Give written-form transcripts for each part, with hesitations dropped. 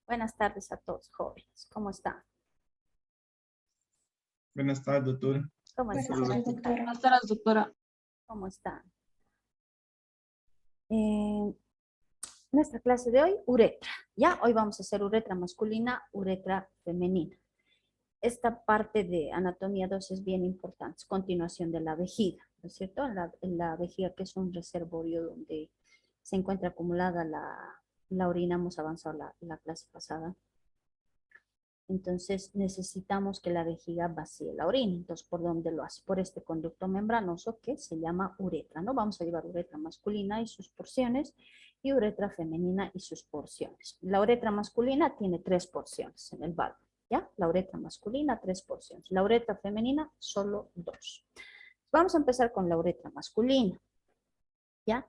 Buenas tardes a todos, jóvenes. ¿Cómo están? Buenas tardes, doctor. ¿Cómo están? Buenas tardes, doctora. ¿Cómo están? Nuestra clase de hoy, uretra. Ya, hoy vamos a hacer uretra masculina, uretra femenina. Esta parte de anatomía 2 es bien importante, es continuación de la vejiga, ¿no es cierto? La vejiga, que es un reservorio donde se encuentra acumulada la orina. Hemos avanzado la clase pasada. Entonces necesitamos que la vejiga vacíe la orina. Entonces, ¿por dónde lo hace? Por este conducto membranoso que se llama uretra, ¿no? Vamos a llevar uretra masculina y sus porciones y uretra femenina y sus porciones. La uretra masculina tiene 3 porciones en el valvo, ¿ya? La uretra masculina, 3 porciones. La uretra femenina, solo 2. Vamos a empezar con la uretra masculina, ¿ya?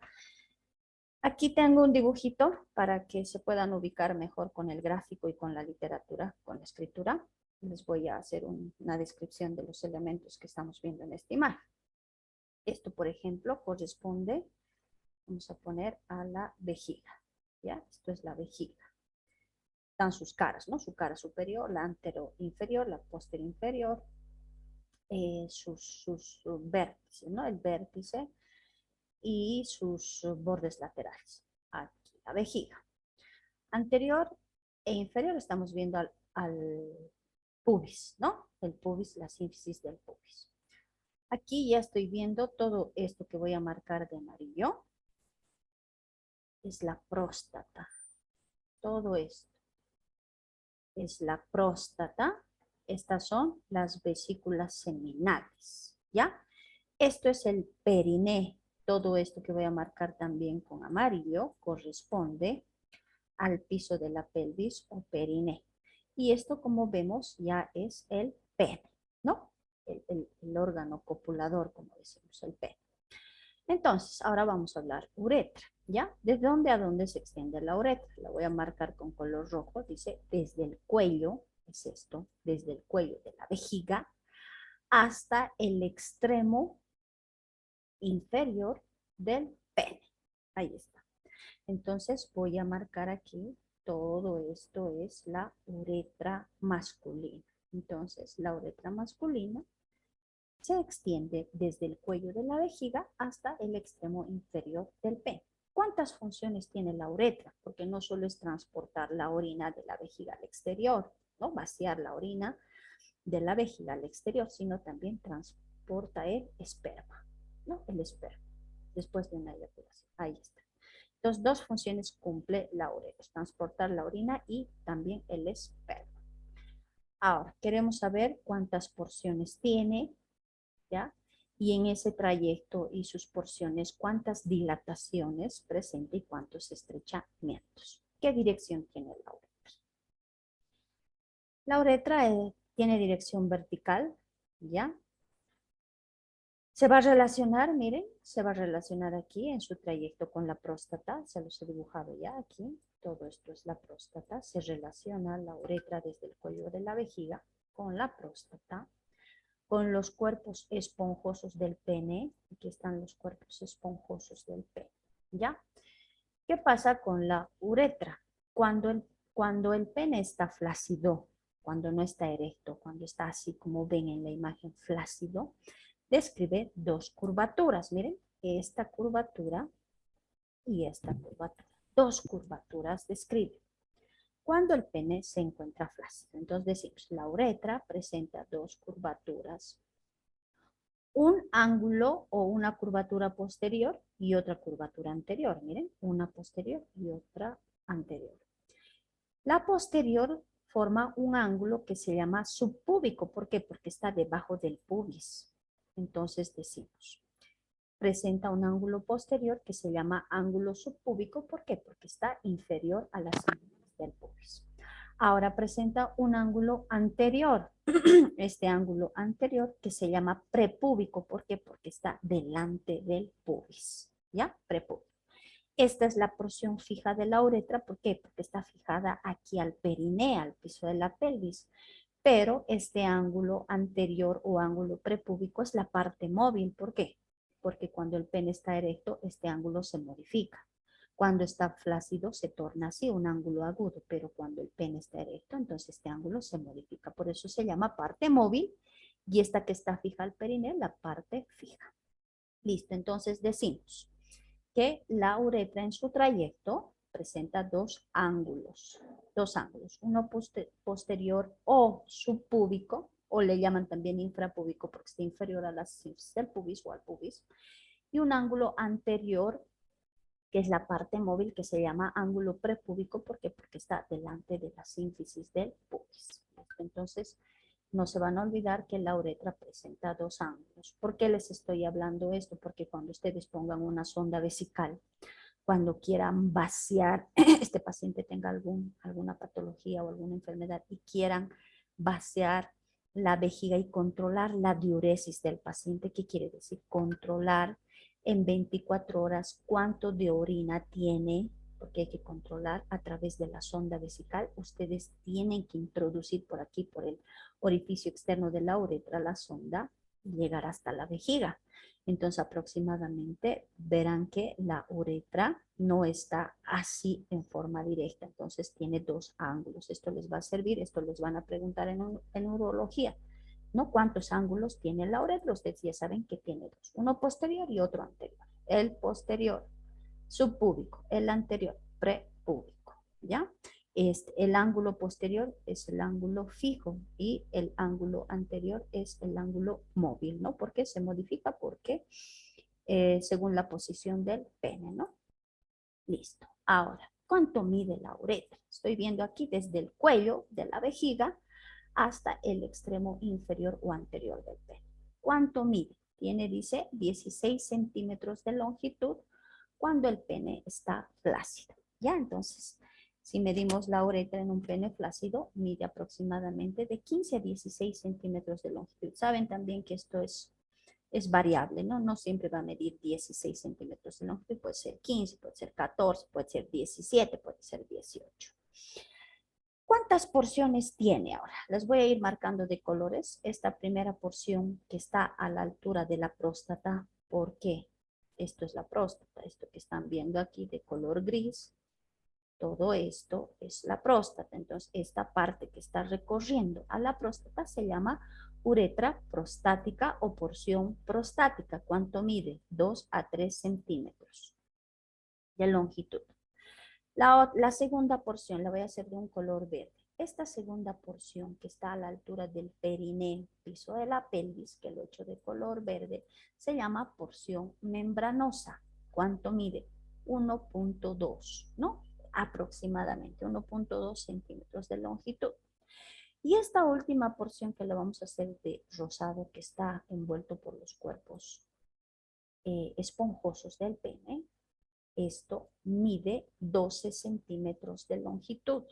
Aquí tengo un dibujito para que se puedan ubicar mejor con el gráfico y con la literatura, con la escritura. Les voy a hacer una descripción de los elementos que estamos viendo en esta imagen. Esto, por ejemplo, corresponde, vamos a poner a la vejiga, ¿ya? Esto es la vejiga. Están sus caras, ¿no? Su cara superior, la antero-inferior, la posterior-inferior, sus vértices, ¿no? El vértice y sus bordes laterales. Aquí, la vejiga. Anterior e inferior estamos viendo al pubis, ¿no? El pubis, la sínfisis del pubis. Aquí ya estoy viendo todo esto que voy a marcar de amarillo. Es la próstata. Todo esto es la próstata. Estas son las vesículas seminales, ¿ya? Esto es el periné. Todo esto que voy a marcar también con amarillo corresponde al piso de la pelvis o periné. Y esto, como vemos, ya es el pene, ¿no? El órgano copulador, como decimos, el pene. Entonces, ahora vamos a hablar uretra, ¿ya? ¿Desde dónde a dónde se extiende la uretra? La voy a marcar con color rojo. Dice, desde el cuello, es esto, desde el cuello de la vejiga hasta el extremo inferior del pene. Ahí está. Entonces voy a marcar aquí, todo esto es la uretra masculina. Entonces la uretra masculina se extiende desde el cuello de la vejiga hasta el extremo inferior del pene. ¿Cuántas funciones tiene la uretra? Porque no solo es transportar la orina de la vejiga al exterior, ¿no? Vaciar la orina de la vejiga al exterior, sino también transporta el esperma, ¿no? El esperma, después de una eyaculación. Ahí está. Entonces, 2 funciones cumple la uretra, transportar la orina y también el esperma. Ahora, queremos saber cuántas porciones tiene, ¿ya? Y en ese trayecto y sus porciones, cuántas dilataciones presenta y cuántos estrechamientos. ¿Qué dirección tiene la uretra? La uretra tiene dirección vertical, ¿ya? Se va a relacionar, miren, se va a relacionar aquí en su trayecto con la próstata. Se los he dibujado ya aquí. Todo esto es la próstata. Se relaciona la uretra desde el cuello de la vejiga con la próstata, con los cuerpos esponjosos del pene. Aquí están los cuerpos esponjosos del pene, ¿ya? ¿Qué pasa con la uretra? Cuando el pene está flácido, cuando no está erecto, cuando está así como ven en la imagen flácido, describe 2 curvaturas. Miren, esta curvatura y esta curvatura. 2 curvaturas describe cuando el pene se encuentra flácido. Entonces decimos, la uretra presenta 2 curvaturas. Un ángulo o una curvatura posterior y otra curvatura anterior. Miren, una posterior y otra anterior. La posterior forma un ángulo que se llama subpúbico. ¿Por qué? Porque está debajo del pubis. Entonces decimos, presenta un ángulo posterior que se llama ángulo subpúbico. ¿Por qué? Porque está inferior a las líneas del pubis. Ahora presenta un ángulo anterior, este ángulo anterior que se llama prepúbico. ¿Por qué? Porque está delante del pubis, ¿ya? Prepúbico. Esta es la porción fija de la uretra. ¿Por qué? Porque está fijada aquí al periné, al piso de la pelvis. Pero este ángulo anterior o ángulo prepúbico es la parte móvil. ¿Por qué? Porque cuando el pene está erecto, este ángulo se modifica. Cuando está flácido se torna así, un ángulo agudo, pero cuando el pene está erecto, entonces este ángulo se modifica. Por eso se llama parte móvil y esta que está fija al perineo, la parte fija. Listo, entonces decimos que la uretra en su trayecto presenta dos ángulos, uno posterior o subpúbico, o le llaman también infrapúbico porque está inferior a la sínfisis del pubis o al pubis, y un ángulo anterior que es la parte móvil que se llama ángulo prepúbico, porque está delante de la sínfisis del pubis. Entonces, no se van a olvidar que la uretra presenta dos ángulos. ¿Por qué les estoy hablando esto? Porque cuando ustedes pongan una sonda vesical, cuando quieran vaciar, este paciente tenga alguna patología o alguna enfermedad y quieran vaciar la vejiga y controlar la diuresis del paciente, ¿qué quiere decir? Controlar en 24 horas cuánto de orina tiene, porque hay que controlar a través de la sonda vesical. Ustedes tienen que introducir por aquí, por el orificio externo de la uretra, la sonda y llegar hasta la vejiga. Entonces aproximadamente verán que la uretra no está así en forma directa, entonces tiene dos ángulos. Esto les va a servir, esto les van a preguntar en urología, ¿no? ¿Cuántos ángulos tiene la uretra? Ustedes ya saben que tiene dos, uno posterior y otro anterior. El posterior subpúbico, el anterior prepúbico, ¿ya? El ángulo posterior es el ángulo fijo y el ángulo anterior es el ángulo móvil, ¿no? ¿Por qué se modifica? Porque según la posición del pene, ¿no? Listo. Ahora, ¿cuánto mide la uretra? Estoy viendo aquí desde el cuello de la vejiga hasta el extremo inferior o anterior del pene. ¿Cuánto mide? Tiene, dice, 16 centímetros de longitud cuando el pene está flácido. ¿Ya? Entonces, si medimos la uretra en un pene flácido, mide aproximadamente de 15 a 16 centímetros de longitud. Saben también que esto es variable, ¿no? No siempre va a medir 16 centímetros de longitud, puede ser 15, puede ser 14, puede ser 17, puede ser 18. ¿Cuántas porciones tiene ahora? Les voy a ir marcando de colores. Esta primera porción que está a la altura de la próstata, ¿por qué? Esto es la próstata, esto que están viendo aquí de color gris, todo esto es la próstata. Entonces, esta parte que está recorriendo a la próstata se llama uretra prostática o porción prostática. ¿Cuánto mide? 2 a 3 centímetros de longitud. La segunda porción la voy a hacer de un color verde. Esta segunda porción que está a la altura del perineo, piso de la pelvis, que lo he hecho de color verde, se llama porción membranosa. ¿Cuánto mide? 1.2, ¿no? Aproximadamente 1.2 centímetros de longitud. Y esta última porción que la vamos a hacer de rosado, que está envuelto por los cuerpos esponjosos del pene, esto mide 12 centímetros de longitud,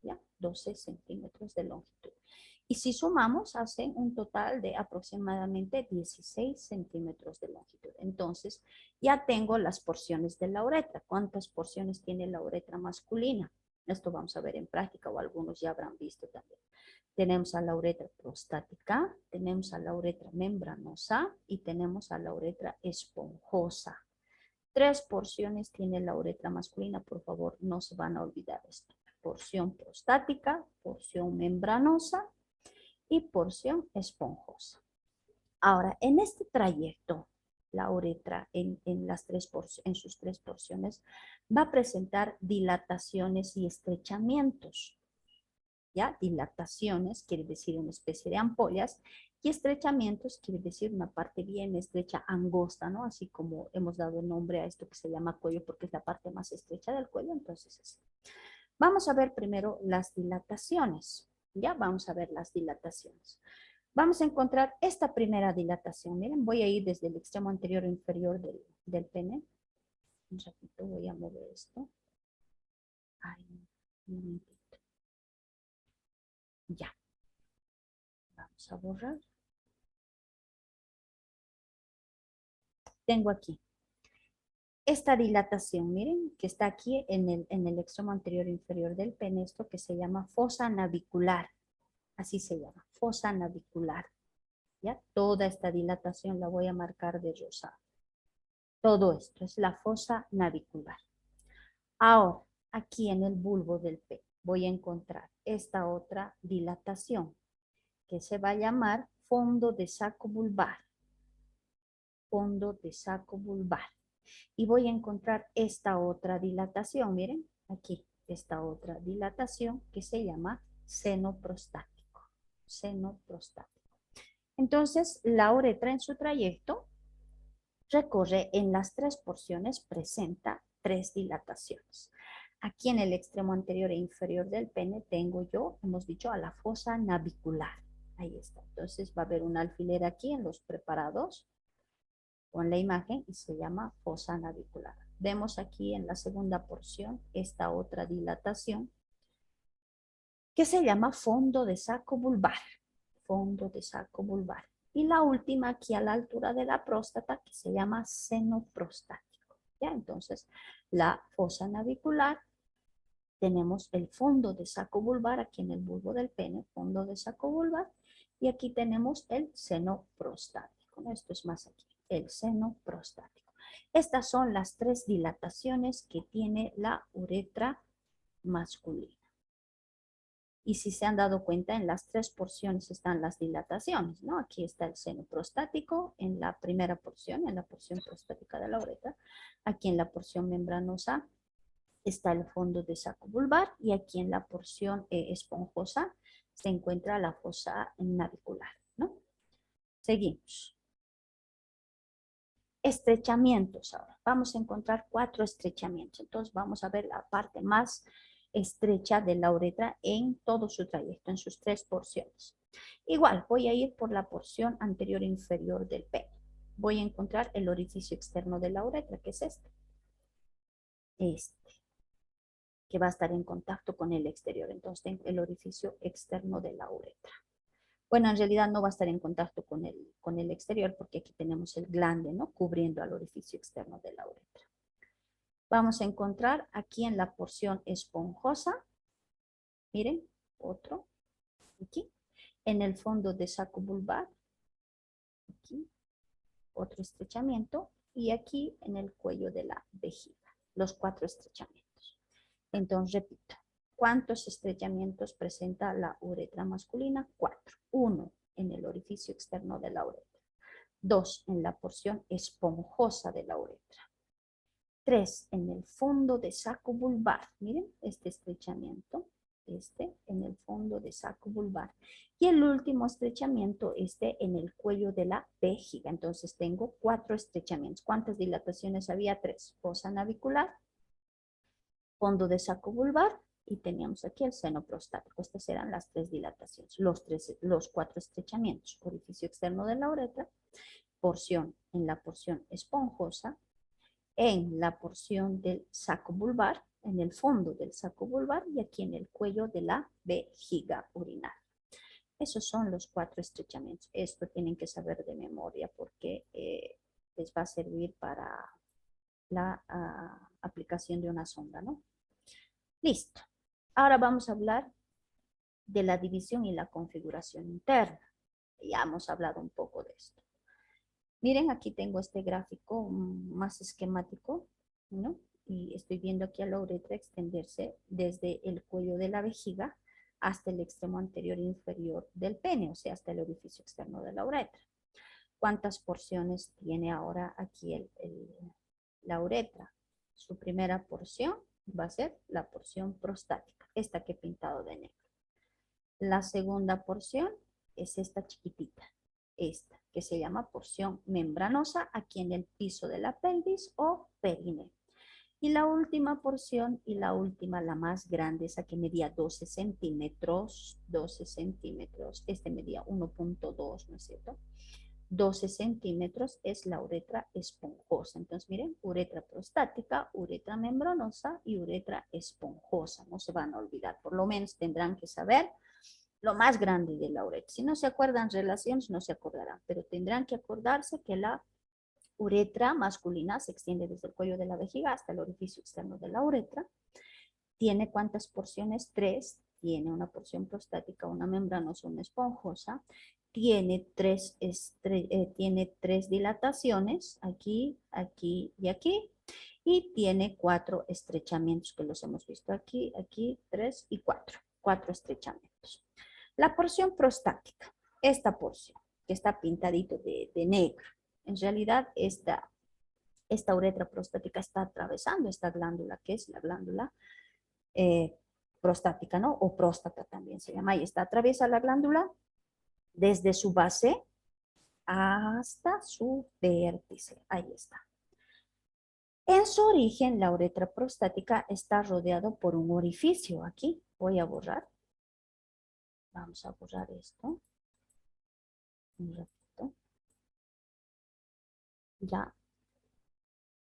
¿ya? 12 centímetros de longitud. Y si sumamos, hacen un total de aproximadamente 16 centímetros de longitud. Entonces, ya tengo las porciones de la uretra. ¿Cuántas porciones tiene la uretra masculina? Esto vamos a ver en práctica, o algunos ya habrán visto también. Tenemos a la uretra prostática, tenemos a la uretra membranosa y tenemos a la uretra esponjosa. 3 porciones tiene la uretra masculina, por favor, no se van a olvidar esto. Porción prostática, porción membranosa y porción esponjosa. Ahora, en este trayecto, la uretra en sus 3 porciones va a presentar dilataciones y estrechamientos. ¿Ya? Dilataciones quiere decir una especie de ampollas y estrechamientos quiere decir una parte bien estrecha, angosta, ¿no? Así como hemos dado el nombre a esto que se llama cuello porque es la parte más estrecha del cuello, entonces así. Vamos a ver primero las dilataciones, ¿ya? Vamos a ver las dilataciones. Vamos a encontrar esta primera dilatación. Miren, voy a ir desde el extremo anterior e inferior del pene. Un ratito voy a mover esto. Ay, un momentito. Ya. Vamos a borrar. Tengo aquí esta dilatación, miren, que está aquí en el extremo anterior inferior del pene, esto que se llama fosa navicular. Así se llama, fosa navicular. ¿Ya? Toda esta dilatación la voy a marcar de rosado. Todo esto es la fosa navicular. Ahora, aquí en el bulbo del pene voy a encontrar esta otra dilatación que se va a llamar fondo de saco vulvar. Fondo de saco vulvar. Y voy a encontrar esta otra dilatación, miren, aquí, esta otra dilatación que se llama seno prostático. Seno prostático. Entonces, la uretra en su trayecto recorre en las tres porciones, presenta tres dilataciones. Aquí en el extremo anterior e inferior del pene tengo yo, hemos dicho, a la fosa navicular. Ahí está. Entonces va a haber un alfiler aquí en los preparados con la imagen y se llama fosa navicular. Vemos aquí en la segunda porción esta otra dilatación que se llama fondo de saco vulvar. Fondo de saco vulvar. Y la última aquí a la altura de la próstata que se llama seno prostático. ¿Ya? Entonces, la fosa navicular, tenemos el fondo de saco vulvar aquí en el bulbo del pene, fondo de saco vulvar, y aquí tenemos el seno prostático. Esto es más aquí, el seno prostático. Estas son las tres dilataciones que tiene la uretra masculina. Y si se han dado cuenta, en las tres porciones están las dilataciones, ¿no? Aquí está el seno prostático en la primera porción, en la porción prostática de la uretra. Aquí en la porción membranosa está el fondo de saco vulvar y aquí en la porción esponjosa se encuentra la fosa navicular, ¿no? Seguimos. Estrechamientos ahora. Vamos a encontrar 4 estrechamientos. Entonces vamos a ver la parte más estrecha de la uretra en todo su trayecto, en sus tres porciones. Igual, voy a ir por la porción anterior e inferior del pene. Voy a encontrar el orificio externo de la uretra, que es este. Que va a estar en contacto con el exterior. Entonces tengo el orificio externo de la uretra. Bueno, en realidad no va a estar en contacto con el exterior porque aquí tenemos el glande, ¿no? Cubriendo al orificio externo de la uretra. Vamos a encontrar aquí en la porción esponjosa, miren, otro, aquí, en el fondo de saco vulvar, aquí, otro estrechamiento, y aquí en el cuello de la vejiga, los 4 estrechamientos. Entonces, repito, ¿cuántos estrechamientos presenta la uretra masculina? 4. 1 en el orificio externo de la uretra. 2 en la porción esponjosa de la uretra. 3 en el fondo de saco vulvar. Miren, este estrechamiento, en el fondo de saco vulvar. Y el último estrechamiento, en el cuello de la vejiga. Entonces tengo 4 estrechamientos. ¿Cuántas dilataciones había? 3. Fosa navicular, fondo de saco vulvar y teníamos aquí el seno prostático. Estas eran las 3 dilataciones, los 4 estrechamientos. Orificio externo de la uretra, en la porción esponjosa, en la porción del saco vulvar, en el fondo del saco vulvar y aquí en el cuello de la vejiga urinaria. Esos son los 4 estrechamientos. Esto tienen que saber de memoria porque les va a servir para la aplicación de una sonda, ¿no? Listo. Ahora vamos a hablar de la división y la configuración interna. Ya hemos hablado un poco de esto. Miren, aquí tengo este gráfico más esquemático, ¿no? Y estoy viendo aquí a la uretra extenderse desde el cuello de la vejiga hasta el extremo anterior e inferior del pene, o sea, hasta el orificio externo de la uretra. ¿Cuántas porciones tiene ahora aquí la uretra? Su primera porción va a ser la porción prostática, esta que he pintado de negro. La segunda porción es esta chiquitita, esta, que se llama porción membranosa, aquí en el piso de la pelvis o períneo. Y la última porción, y la última, la más grande, esa que medía 12 centímetros, 12 centímetros, este medía 1.2, ¿no es cierto? 12 centímetros es la uretra esponjosa. Entonces, miren, uretra prostática, uretra membranosa y uretra esponjosa. No se van a olvidar, por lo menos tendrán que saber lo más grande de la uretra. Si no se acuerdan relaciones, no se acordarán, pero tendrán que acordarse que la uretra masculina se extiende desde el cuello de la vejiga hasta el orificio externo de la uretra. ¿Tiene cuántas porciones? 3. Tiene una porción prostática, una membranosa, una esponjosa. Tiene tres dilataciones, aquí, aquí y aquí. y tiene 4 estrechamientos que los hemos visto aquí, aquí, 3 y 4. 4 estrechamientos. La porción prostática, esta porción que está pintadito de negro, en realidad esta uretra prostática está atravesando esta glándula, que es la glándula prostática, ¿no? O próstata también se llama. Ahí está, atraviesa la glándula desde su base hasta su vértice. Ahí está. En su origen, la uretra prostática está rodeado por un orificio. Aquí voy a borrar. Vamos a borrar esto. Un ratito. Ya.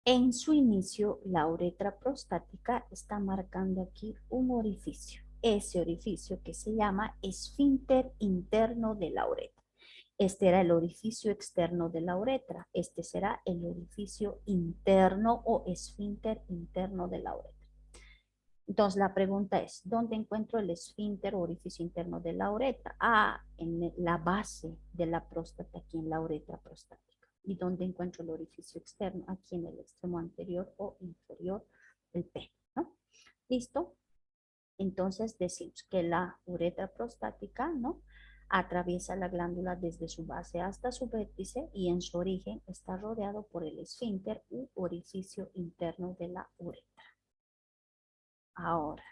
En su inicio, la uretra prostática está marcando aquí un orificio. Ese orificio que se llama esfínter interno de la uretra. Este era el orificio externo de la uretra. Este será el orificio interno o esfínter interno de la uretra. Entonces la pregunta es, ¿dónde encuentro el esfínter o orificio interno de la uretra? Ah, en la base de la próstata, aquí en la uretra prostática. ¿Y dónde encuentro el orificio externo? Aquí en el extremo anterior o inferior del pene, ¿no? ¿Listo? Entonces decimos que la uretra prostática, ¿no?, atraviesa la glándula desde su base hasta su vértice y en su origen está rodeado por el esfínter u orificio interno de la uretra. Ahora,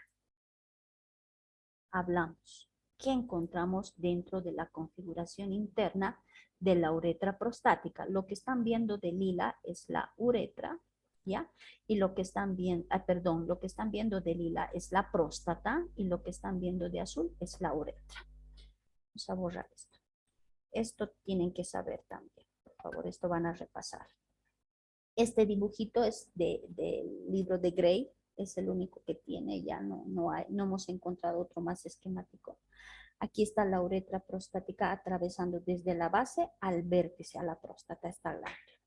hablamos. ¿Qué encontramos dentro de la configuración interna de la uretra prostática? Lo que están viendo de lila es la uretra, ¿ya? Y lo que están viendo, lo que están viendo de lila es la próstata y lo que están viendo de azul es la uretra. Vamos a borrar esto. Esto tienen que saber también. Por favor, esto van a repasar. Este dibujito es del libro de Gray, es el único que tiene, ya no hemos encontrado otro más esquemático. Aquí está la uretra prostática atravesando desde la base al vértice, a la próstata, esta glándula.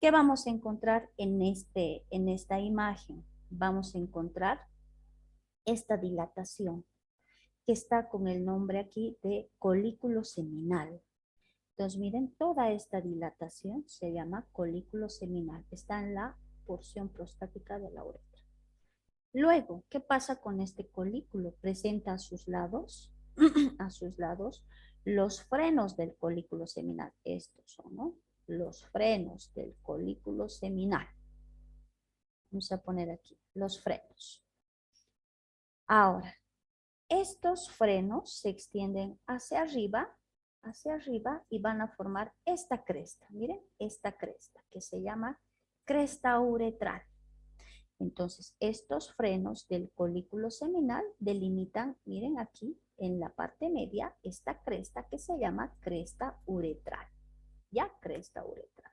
¿Qué vamos a encontrar en esta imagen? Vamos a encontrar esta dilatación que está con el nombre aquí de colículo seminal. Entonces, miren, toda esta dilatación se llama colículo seminal. Está en la porción prostática de la uretra. Luego, ¿qué pasa con este colículo? Presenta a sus lados, los frenos del colículo seminal. Estos son, ¿no?, los frenos del colículo seminal. Vamos a poner aquí los frenos. Ahora, estos frenos se extienden hacia arriba y van a formar esta cresta. Miren, esta cresta que se llama cresta uretral. Entonces, estos frenos del colículo seminal delimitan, miren aquí, en la parte media, esta cresta que se llama cresta uretral. ¿Ya? Cresta uretral.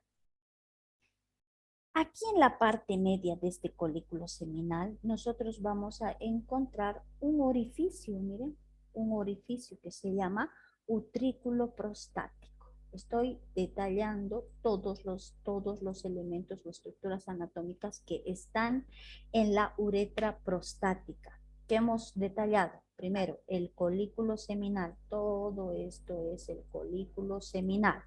Aquí en la parte media de este colículo seminal, nosotros vamos a encontrar un orificio, miren, un orificio que se llama utrículo prostático. Estoy detallando todos los elementos o estructuras anatómicas que están en la uretra prostática. ¿Qué hemos detallado? Primero, el colículo seminal. Todo esto es el colículo seminal.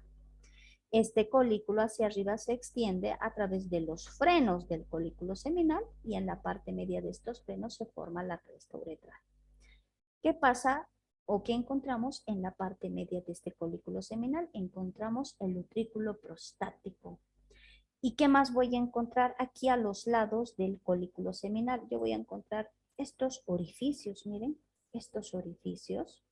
Este colículo hacia arriba se extiende a través de los frenos del colículo seminal y en la parte media de estos frenos se forma la cresta uretral. ¿Qué pasa o qué encontramos en la parte media de este colículo seminal? Encontramos el utrículo prostático. ¿Y qué más voy a encontrar aquí a los lados del colículo seminal? Yo voy a encontrar estos orificios, miren, estos orificios,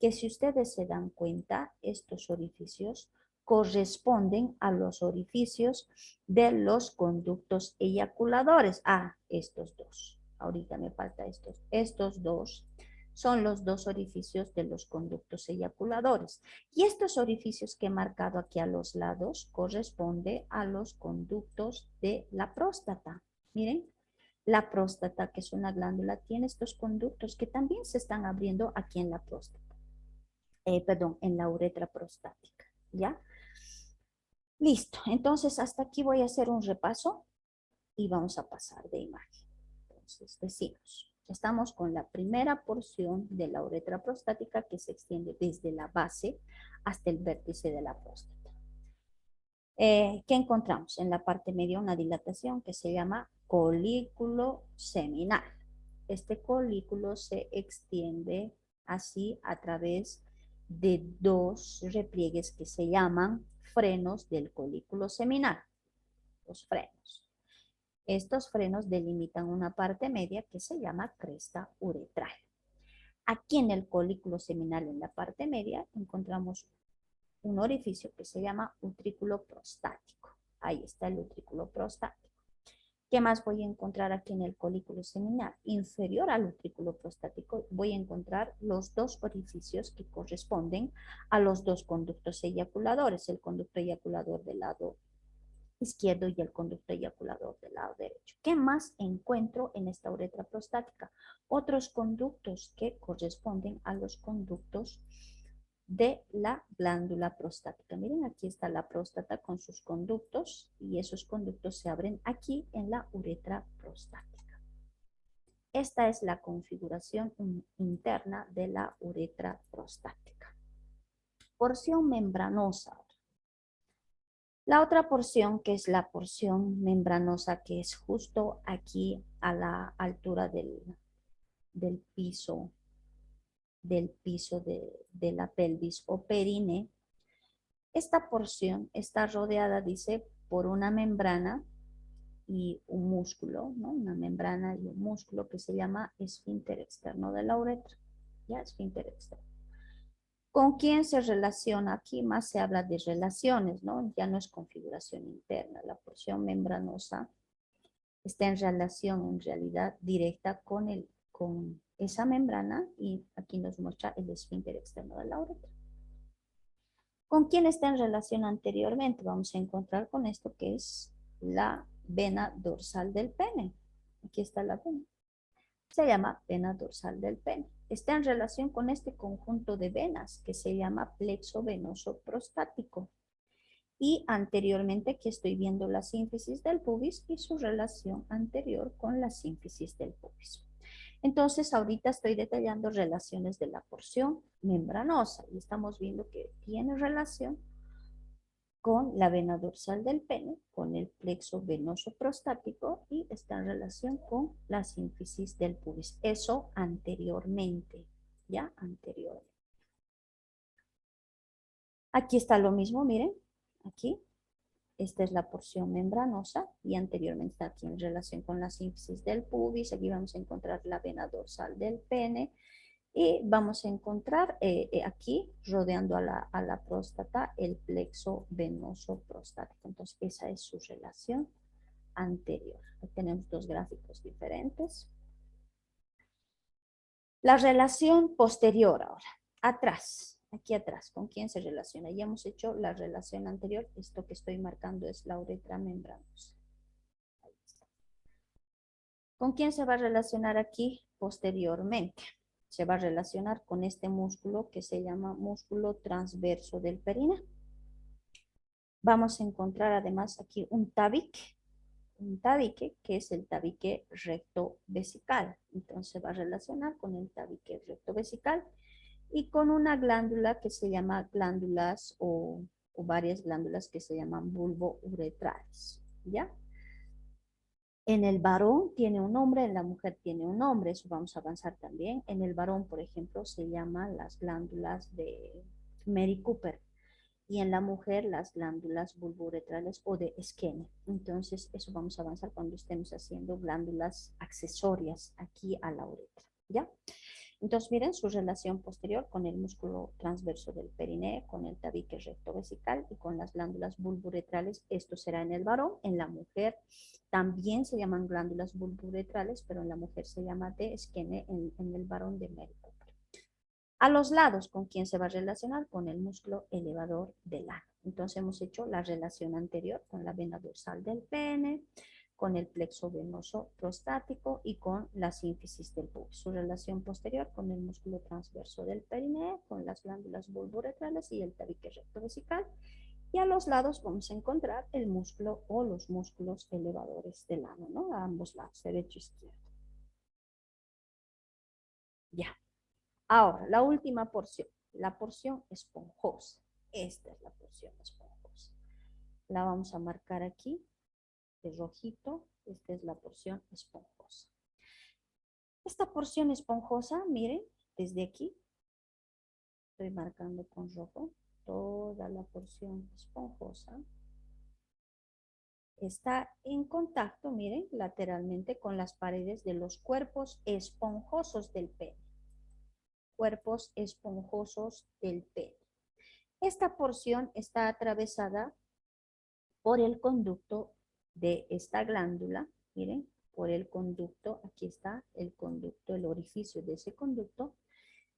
que si ustedes se dan cuenta, estos orificios corresponden a los orificios de los conductos eyaculadores. Ah, estos dos. Ahorita me falta estos. Estos dos son los dos orificios de los conductos eyaculadores. Y estos orificios que he marcado aquí a los lados corresponden a los conductos de la próstata. Miren, la próstata, que es una glándula, tiene estos conductos que también se están abriendo aquí en la próstata. En la uretra prostática, ¿ya? Listo, entonces hasta aquí voy a hacer un repaso y vamos a pasar de imagen. Entonces decimos, estamos con la primera porción de la uretra prostática que se extiende desde la base hasta el vértice de la próstata. ¿Qué encontramos? En la parte media una dilatación que se llama colículo seminal. Este colículo se extiende así a través de dos repliegues que se llaman frenos del colículo seminal. Los frenos. Estos frenos delimitan una parte media que se llama cresta uretral. Aquí en el colículo seminal, en la parte media, encontramos un orificio que se llama utrículo prostático. Ahí está el utrículo prostático. ¿Qué más voy a encontrar aquí en el colículo seminal? Inferior al utrículo prostático voy a encontrar los dos orificios que corresponden a los dos conductos eyaculadores, el conducto eyaculador del lado izquierdo y el conducto eyaculador del lado derecho. ¿Qué más encuentro en esta uretra prostática? Otros conductos que corresponden a los conductos de la glándula prostática. Miren, aquí está la próstata con sus conductos y esos conductos se abren aquí en la uretra prostática. Esta es la configuración interna de la uretra prostática. Porción membranosa. La otra porción, que es la porción membranosa, que es justo aquí a la altura del piso de la pelvis o perine. Esta porción está rodeada, dice, por una membrana y un músculo, ¿no? Una membrana y un músculo que se llama esfínter externo de la uretra. Ya, esfínter externo. ¿Con quién se relaciona? Aquí más se habla de relaciones, ¿no? Ya no es configuración interna. La porción membranosa está en relación, en realidad, directa con esa membrana y aquí nos muestra el esfínter externo de la uretra. ¿Con quién está en relación anteriormente? Vamos a encontrar con esto que es la vena dorsal del pene. Aquí está la vena. Se llama vena dorsal del pene. Está en relación con este conjunto de venas que se llama plexo venoso prostático. Y anteriormente aquí estoy viendo la sínfisis del pubis y su relación anterior con la sínfisis del pubis. Entonces, ahorita estoy detallando relaciones de la porción membranosa y estamos viendo que tiene relación con la vena dorsal del pene, con el plexo venoso prostático y está en relación con la sínfisis del pubis. Eso anteriormente, ¿ya? Anteriormente. Aquí está lo mismo, miren, aquí. Esta es la porción membranosa y anteriormente está aquí en relación con la sínfisis del pubis. Aquí vamos a encontrar la vena dorsal del pene y vamos a encontrar aquí, rodeando a la próstata, el plexo venoso prostático. Entonces, esa es su relación anterior. Aquí tenemos dos gráficos diferentes. La relación posterior ahora, atrás. Aquí atrás, ¿con quién se relaciona? Ya hemos hecho la relación anterior. Esto que estoy marcando es la uretra membranosa. Ahí está. ¿Con quién se va a relacionar aquí posteriormente? Se va a relacionar con este músculo que se llama músculo transverso del períneo. Vamos a encontrar además aquí un tabique que es el tabique recto vesical. Entonces se va a relacionar con el tabique recto vesical y con una glándula que se llama glándulas o varias glándulas que se llaman bulbouretrales, ¿ya? En el varón tiene un nombre, en la mujer tiene un nombre, eso vamos a avanzar también. En el varón, por ejemplo, se llaman las glándulas de Mary Cooper y en la mujer las glándulas bulbouretrales o de Skene. Entonces, eso vamos a avanzar cuando estemos haciendo glándulas accesorias aquí a la uretra, ¿ya? Entonces, miren su relación posterior con el músculo transverso del perineo, con el tabique recto vesical y con las glándulas bulbouretrales. Esto será en el varón. En la mujer también se llaman glándulas bulbouretrales, pero en la mujer se llama de Skene, en el varón de Mary Cooper. A los lados, ¿con quién se va a relacionar? Con el músculo elevador del ano. Entonces, hemos hecho la relación anterior con la vena dorsal del pene, con el plexo venoso prostático y con la sínfisis del pubis. Su relación posterior con el músculo transverso del perineo, con las glándulas bulbouretrales y el tabique recto vesical. Y a los lados vamos a encontrar el músculo o los músculos elevadores del ano, ¿no? A ambos lados, derecho e izquierdo. Ya. Ahora, la última porción, la porción esponjosa. Esta es la porción esponjosa. La vamos a marcar aquí de rojito. Esta es la porción esponjosa. Esta porción esponjosa, miren, desde aquí, estoy marcando con rojo, toda la porción esponjosa está en contacto, miren, lateralmente con las paredes de los cuerpos esponjosos del pene. Cuerpos esponjosos del pene. Esta porción está atravesada por el conducto de esta glándula, miren, por el conducto, aquí está el conducto, el orificio de ese conducto,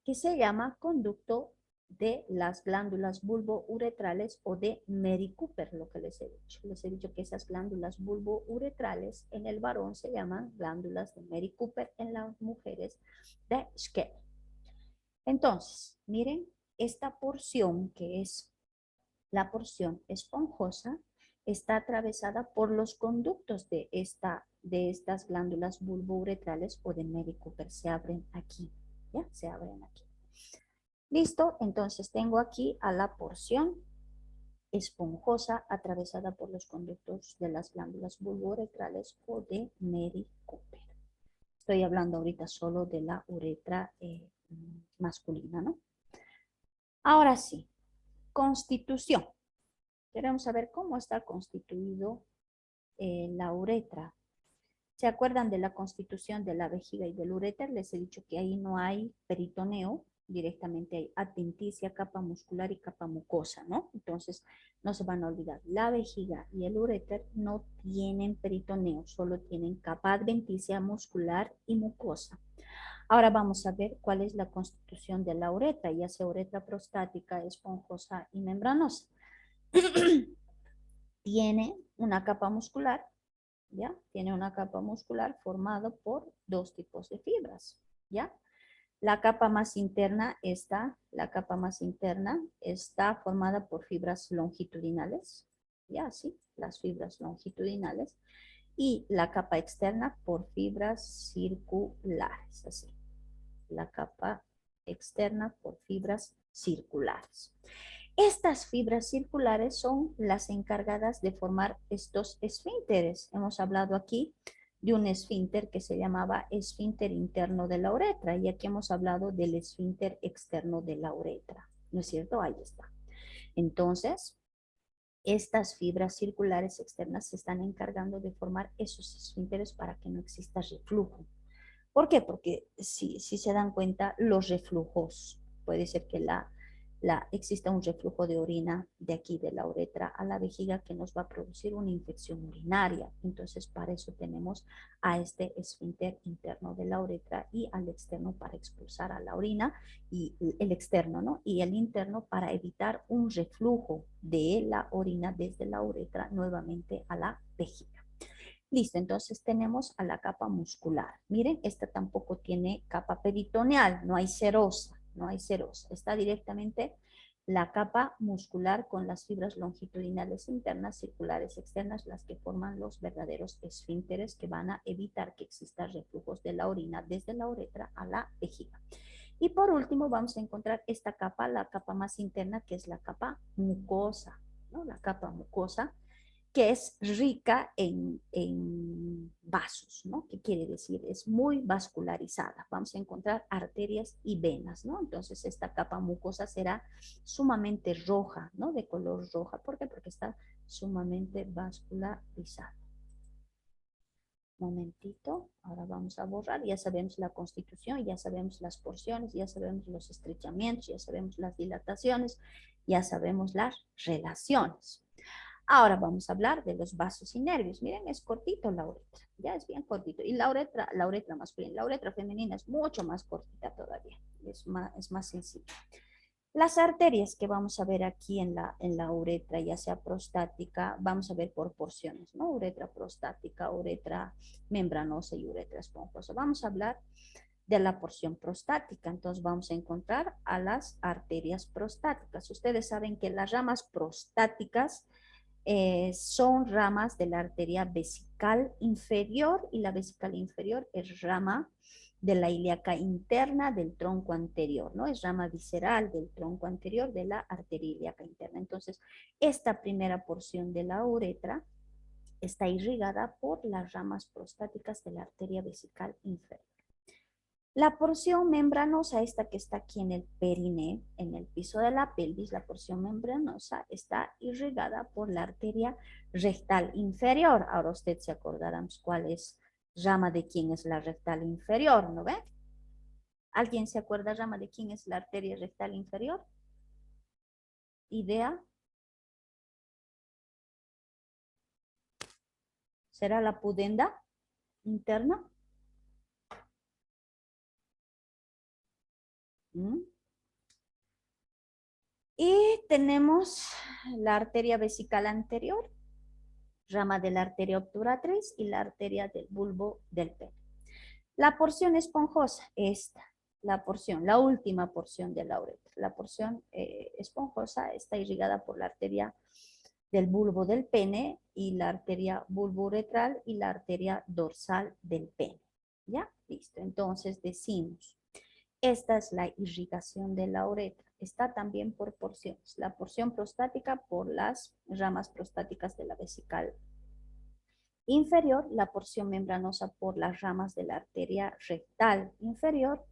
que se llama conducto de las glándulas bulbouretrales o de Mary Cooper, lo que les he dicho. Les he dicho que esas glándulas bulbouretrales en el varón se llaman glándulas de Mary Cooper, en las mujeres de Schell. Entonces, miren, esta porción que es la porción esponjosa está atravesada por los conductos de estas glándulas bulbouretrales o de Mary Cooper. Se abren aquí, ¿ya? Se abren aquí. Listo, entonces tengo aquí a la porción esponjosa atravesada por los conductos de las glándulas bulbouretrales o de Mary Cooper. Estoy hablando ahorita solo de la uretra masculina, ¿no? Ahora sí, constitución. Queremos saber cómo está constituido la uretra. ¿Se acuerdan de la constitución de la vejiga y del uréter? Les he dicho que ahí no hay peritoneo, directamente hay adventicia, capa muscular y capa mucosa, ¿no? Entonces, no se van a olvidar. La vejiga y el uréter no tienen peritoneo, solo tienen capa adventicia, muscular y mucosa. Ahora vamos a ver cuál es la constitución de la uretra, ya sea uretra prostática, esponjosa y membranosa. Tiene una capa muscular, ¿ya? Tiene una capa muscular formada por dos tipos de fibras, ¿ya? La capa más interna está formada por fibras longitudinales, ¿ya? Sí, las fibras longitudinales. Y la capa externa por fibras circulares, así. La capa externa por fibras circulares. Estas fibras circulares son las encargadas de formar estos esfínteres. Hemos hablado aquí de un esfínter que se llamaba esfínter interno de la uretra y aquí hemos hablado del esfínter externo de la uretra. ¿No es cierto? Ahí está. Entonces, estas fibras circulares externas se están encargando de formar esos esfínteres para que no exista reflujo. ¿Por qué? Porque si se dan cuenta, los reflujos, puede ser que exista un reflujo de orina de aquí, de la uretra a la vejiga, que nos va a producir una infección urinaria. Entonces, para eso tenemos a este esfínter interno de la uretra y al externo para expulsar a la orina, y el externo, ¿no? Y el interno para evitar un reflujo de la orina desde la uretra nuevamente a la vejiga. Listo, entonces tenemos a la capa muscular. Miren, esta tampoco tiene capa peritoneal, no hay serosa, Está directamente la capa muscular con las fibras longitudinales internas, circulares externas, las que forman los verdaderos esfínteres que van a evitar que existan reflujos de la orina desde la uretra a la vejiga. Y por último vamos a encontrar esta capa, la capa más interna, que es la capa mucosa, ¿no? La capa mucosa, que es rica en vasos, ¿no? ¿Qué quiere decir? Es muy vascularizada. Vamos a encontrar arterias y venas, ¿no? Entonces esta capa mucosa será sumamente roja, ¿no? De color roja. ¿Por qué? Porque está sumamente vascularizada. Momentito, ahora vamos a borrar. Ya sabemos la constitución, ya sabemos las porciones, ya sabemos los estrechamientos, ya sabemos las dilataciones, ya sabemos las relaciones. Ahora vamos a hablar de los vasos y nervios. Miren, es cortito la uretra, ya es bien cortito. Y la uretra masculina, la uretra femenina es mucho más cortita todavía, es más sencilla. Las arterias que vamos a ver aquí en la uretra, ya sea prostática, vamos a ver por porciones, ¿no? Uretra prostática, uretra membranosa y uretra esponjosa. Vamos a hablar de la porción prostática. Entonces vamos a encontrar a las arterias prostáticas. Ustedes saben que las ramas prostáticas son ramas de la arteria vesical inferior y la vesical inferior es rama de la ilíaca interna del tronco anterior, ¿no? Es rama visceral del tronco anterior de la arteria ilíaca interna. Entonces, esta primera porción de la uretra está irrigada por las ramas prostáticas de la arteria vesical inferior. La porción membranosa, esta que está aquí en el perineo, en el piso de la pelvis, la porción membranosa está irrigada por la arteria rectal inferior. Ahora usted se acordará cuál es rama de quién es la rectal inferior, ¿no ve? ¿Alguien se acuerda rama de quién es la arteria rectal inferior? ¿Idea? ¿Será la pudenda interna? ¿Mm? Y tenemos la arteria vesical anterior, rama de la arteria obturatriz y la arteria del bulbo del pene. La porción esponjosa, esta, la última porción de la uretra. La porción esponjosa está irrigada por la arteria del bulbo del pene y la arteria bulbouretral y la arteria dorsal del pene. ¿Ya? Listo. Entonces decimos, esta es la irrigación de la uretra. Está también por porciones. La porción prostática por las ramas prostáticas de la vesical inferior, la porción membranosa por las ramas de la arteria rectal inferior,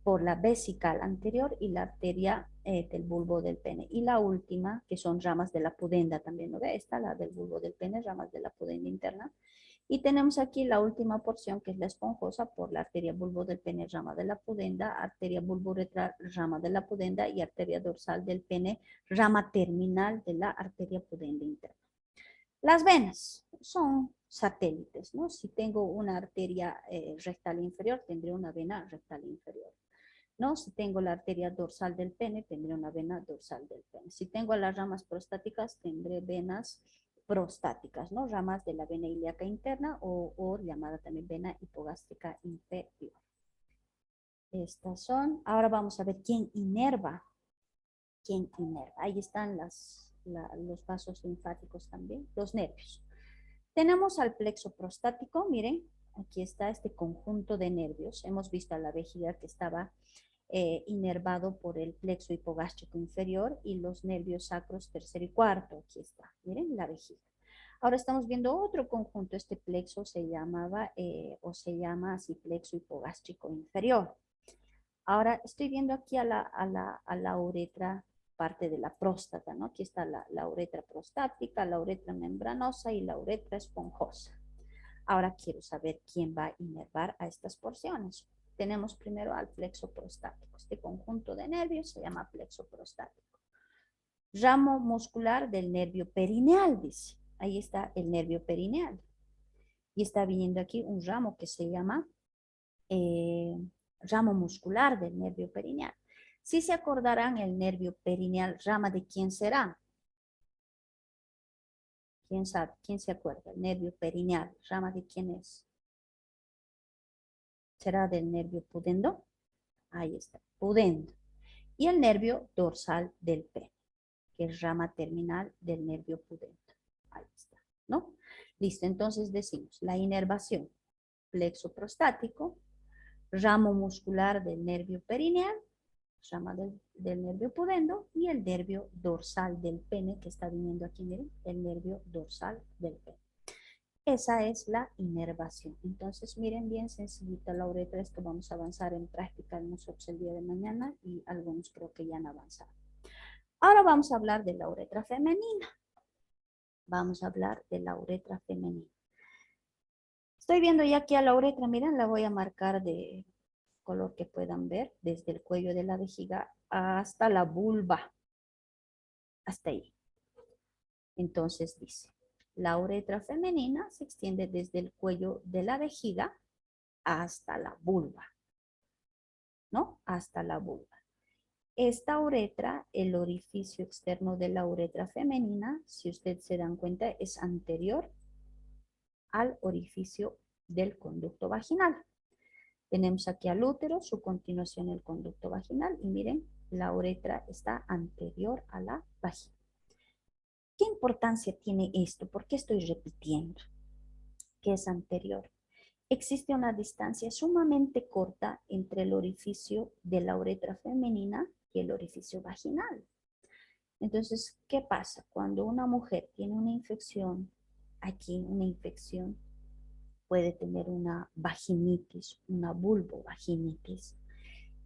por la vesical anterior y la arteria del bulbo del pene. Y la última, que son ramas de la pudenda también, ¿no ve? Esta, la del bulbo del pene, ramas de la pudenda interna. Y tenemos aquí la última porción, que es la esponjosa, por la arteria bulbo del pene, rama de la pudenda, arteria bulbouretral, rama de la pudenda, y arteria dorsal del pene, rama terminal de la arteria pudenda interna. Las venas son satélites, ¿no? Si tengo una arteria rectal inferior, tendré una vena rectal inferior, ¿no? Si tengo la arteria dorsal del pene, tendré una vena dorsal del pene. Si tengo las ramas prostáticas, tendré venas prostáticas, ¿no? Ramas de la vena ilíaca interna o llamada también vena hipogástrica inferior. Estas son, ahora vamos a ver quién inerva. ¿Quién inerva? Ahí están los vasos linfáticos también, los nervios. Tenemos al plexo prostático, miren, aquí está este conjunto de nervios. Hemos visto a la vejiga que estaba inervado por el plexo hipogástrico inferior y los nervios sacros tercero y cuarto. Aquí está, miren la vejiga. Ahora estamos viendo otro conjunto. Este plexo se llamaba se llama así plexo hipogástrico inferior. Ahora estoy viendo aquí a la uretra, parte de la próstata, ¿no? Aquí está la uretra prostática, la uretra membranosa y la uretra esponjosa. Ahora quiero saber quién va a inervar a estas porciones. Tenemos primero al plexo prostático. Este conjunto de nervios se llama plexo prostático. Ramo muscular del nervio perineal, dice. Ahí está el nervio perineal. Y está viniendo aquí un ramo que se llama ramo muscular del nervio perineal. Si se acordarán, el nervio perineal, ¿rama de quién será? ¿Quién sabe? ¿Quién se acuerda? El nervio perineal, ¿rama de quién es? ¿Será del nervio pudendo? Ahí está, pudendo. Y el nervio dorsal del pene, que es rama terminal del nervio pudendo. Ahí está, ¿no? Listo, entonces decimos la inervación, plexo prostático, ramo muscular del nervio perineal, rama del nervio pudendo y el nervio dorsal del pene que está viniendo aquí, miren, el nervio dorsal del pene. Esa es la inervación. Entonces, miren, bien sencillita la uretra, esto vamos a avanzar en práctica nosotros el día de mañana y algunos creo que ya han avanzado. Ahora vamos a hablar de la uretra femenina. Vamos a hablar de la uretra femenina. Estoy viendo ya aquí a la uretra, miren, la voy a marcar de color que puedan ver, desde el cuello de la vejiga hasta la vulva, hasta ahí. Entonces dice, la uretra femenina se extiende desde el cuello de la vejiga hasta la vulva, ¿no? Hasta la vulva. Esta uretra, el orificio externo de la uretra femenina, si ustedes se dan cuenta, es anterior al orificio del conducto vaginal. Tenemos aquí al útero, su continuación el conducto vaginal y miren, la uretra está anterior a la vagina. ¿Qué importancia tiene esto? ¿Por qué estoy repitiendo? Que es anterior. Existe una distancia sumamente corta entre el orificio de la uretra femenina y el orificio vaginal. Entonces, ¿qué pasa? Cuando una mujer tiene una infección, aquí una infección, puede tener una vaginitis, una vulvovaginitis.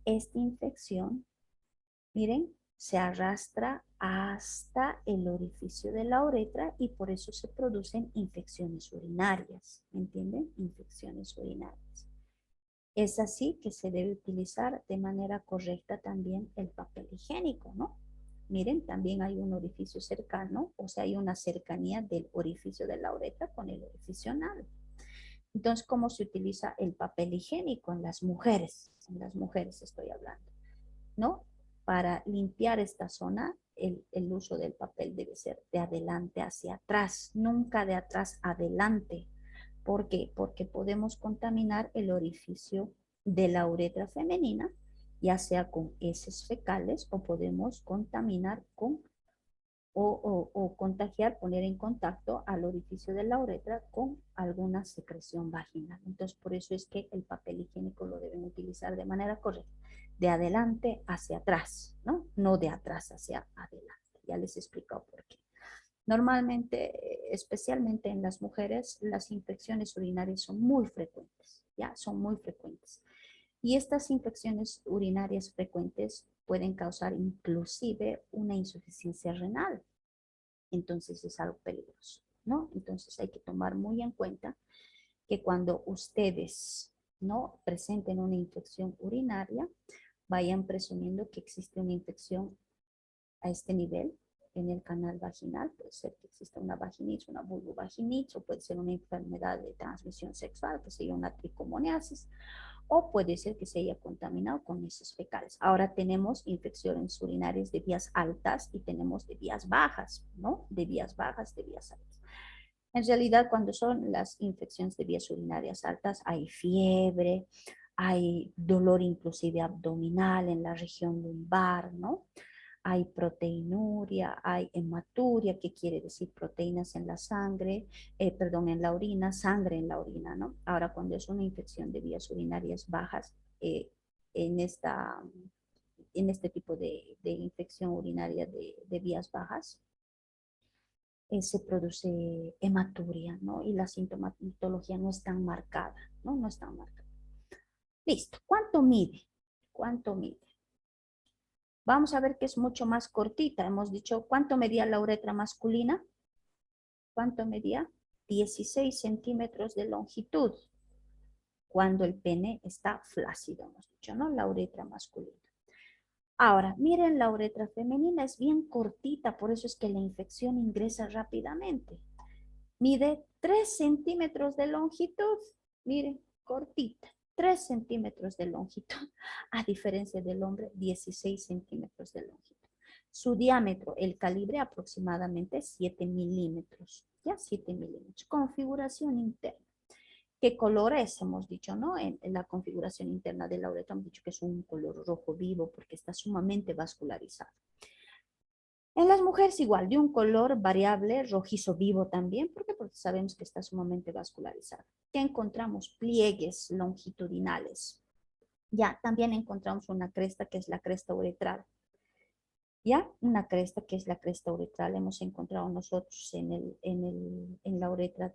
Esta infección, miren, se arrastra hasta el orificio de la uretra y por eso se producen infecciones urinarias, ¿me entienden? Infecciones urinarias. Es así que se debe utilizar de manera correcta también el papel higiénico, ¿no? Miren, también hay un orificio cercano, o sea, hay una cercanía del orificio de la uretra con el orificio anal. Entonces, ¿cómo se utiliza el papel higiénico en las mujeres? En las mujeres estoy hablando, ¿no? Para limpiar esta zona, el uso del papel debe ser de adelante hacia atrás, nunca de atrás adelante. ¿Por qué? Porque podemos contaminar el orificio de la uretra femenina, ya sea con heces fecales o podemos contaminar con o contagiar, poner en contacto al orificio de la uretra con alguna secreción vaginal. Entonces, por eso es que el papel higiénico lo deben utilizar de manera correcta, de adelante hacia atrás, ¿no? No de atrás hacia adelante. Ya les he explicado por qué. Normalmente, especialmente en las mujeres, las infecciones urinarias son muy frecuentes, ya son muy frecuentes. Y estas infecciones urinarias frecuentes pueden causar inclusive una insuficiencia renal. Entonces es algo peligroso, ¿no? Entonces hay que tomar muy en cuenta que cuando ustedes, ¿no?, presenten una infección urinaria, vayan presumiendo que existe una infección a este nivel en el canal vaginal. Puede ser que exista una vaginitis, una vulvovaginitis, o puede ser una enfermedad de transmisión sexual, que sería una tricomoniasis, o puede ser que se haya contaminado con heces fecales. Ahora tenemos infecciones urinarias de vías altas y tenemos de vías bajas, ¿no? De vías bajas, de vías altas. En realidad, cuando son las infecciones de vías urinarias altas, hay fiebre, hay dolor inclusive abdominal en la región lumbar, ¿no? Hay proteinuria, hay hematuria, que quiere decir proteínas en la sangre, perdón, en la orina, sangre en la orina, ¿no? Ahora, cuando es una infección de vías urinarias bajas, en, esta, en este tipo de infección urinaria de vías bajas, se produce hematuria, ¿no? Y la sintomatología no es tan marcada, ¿no? No es tan marcada. Listo. ¿Cuánto mide? ¿Cuánto mide? Vamos a ver que es mucho más cortita. Hemos dicho, ¿cuánto medía la uretra masculina? ¿Cuánto medía? 16 centímetros de longitud. Cuando el pene está flácido, hemos dicho, ¿no? La uretra masculina. Ahora, miren, la uretra femenina es bien cortita, por eso es que la infección ingresa rápidamente. Mide 3 centímetros de longitud. Miren, cortita. 3 centímetros de longitud, a diferencia del hombre, 16 centímetros de longitud. Su diámetro, el calibre aproximadamente 7 milímetros, ya 7 milímetros. Configuración interna. ¿Qué color es? Hemos dicho, ¿no? En la configuración interna de la uretra hemos dicho que es un color rojo vivo porque está sumamente vascularizado. En las mujeres igual, de un color variable, rojizo vivo también. ¿Por qué? Porque sabemos que está sumamente vascularizado. ¿Qué encontramos? Pliegues longitudinales. Ya, también encontramos una cresta que es la cresta uretral. Ya, una cresta que es la cresta uretral. Hemos encontrado nosotros en la uretra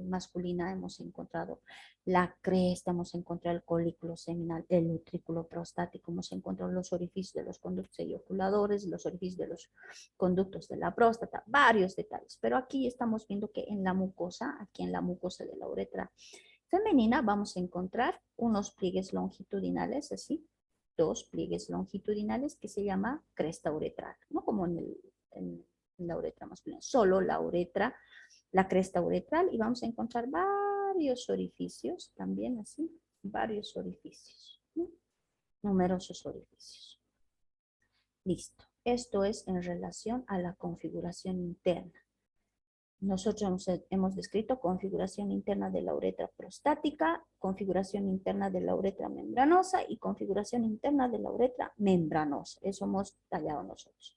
masculina, hemos encontrado la cresta, hemos encontrado el colículo seminal, el utrículo prostático, hemos encontrado los orificios de los conductos eyaculadores, los orificios de los conductos de la próstata, varios detalles. Pero aquí estamos viendo que en la mucosa, aquí en la mucosa de la uretra femenina, vamos a encontrar unos pliegues longitudinales, así, dos pliegues longitudinales que se llama cresta uretral, no como en la uretra masculina, solo la uretra, la cresta uretral, y vamos a encontrar varios orificios, también así, varios orificios, ¿no? Numerosos orificios. Listo. Esto es en relación a la configuración interna. Nosotros hemos descrito configuración interna de la uretra prostática, configuración interna de la uretra membranosa y configuración interna de la uretra membranosa. Eso hemos tallado nosotros.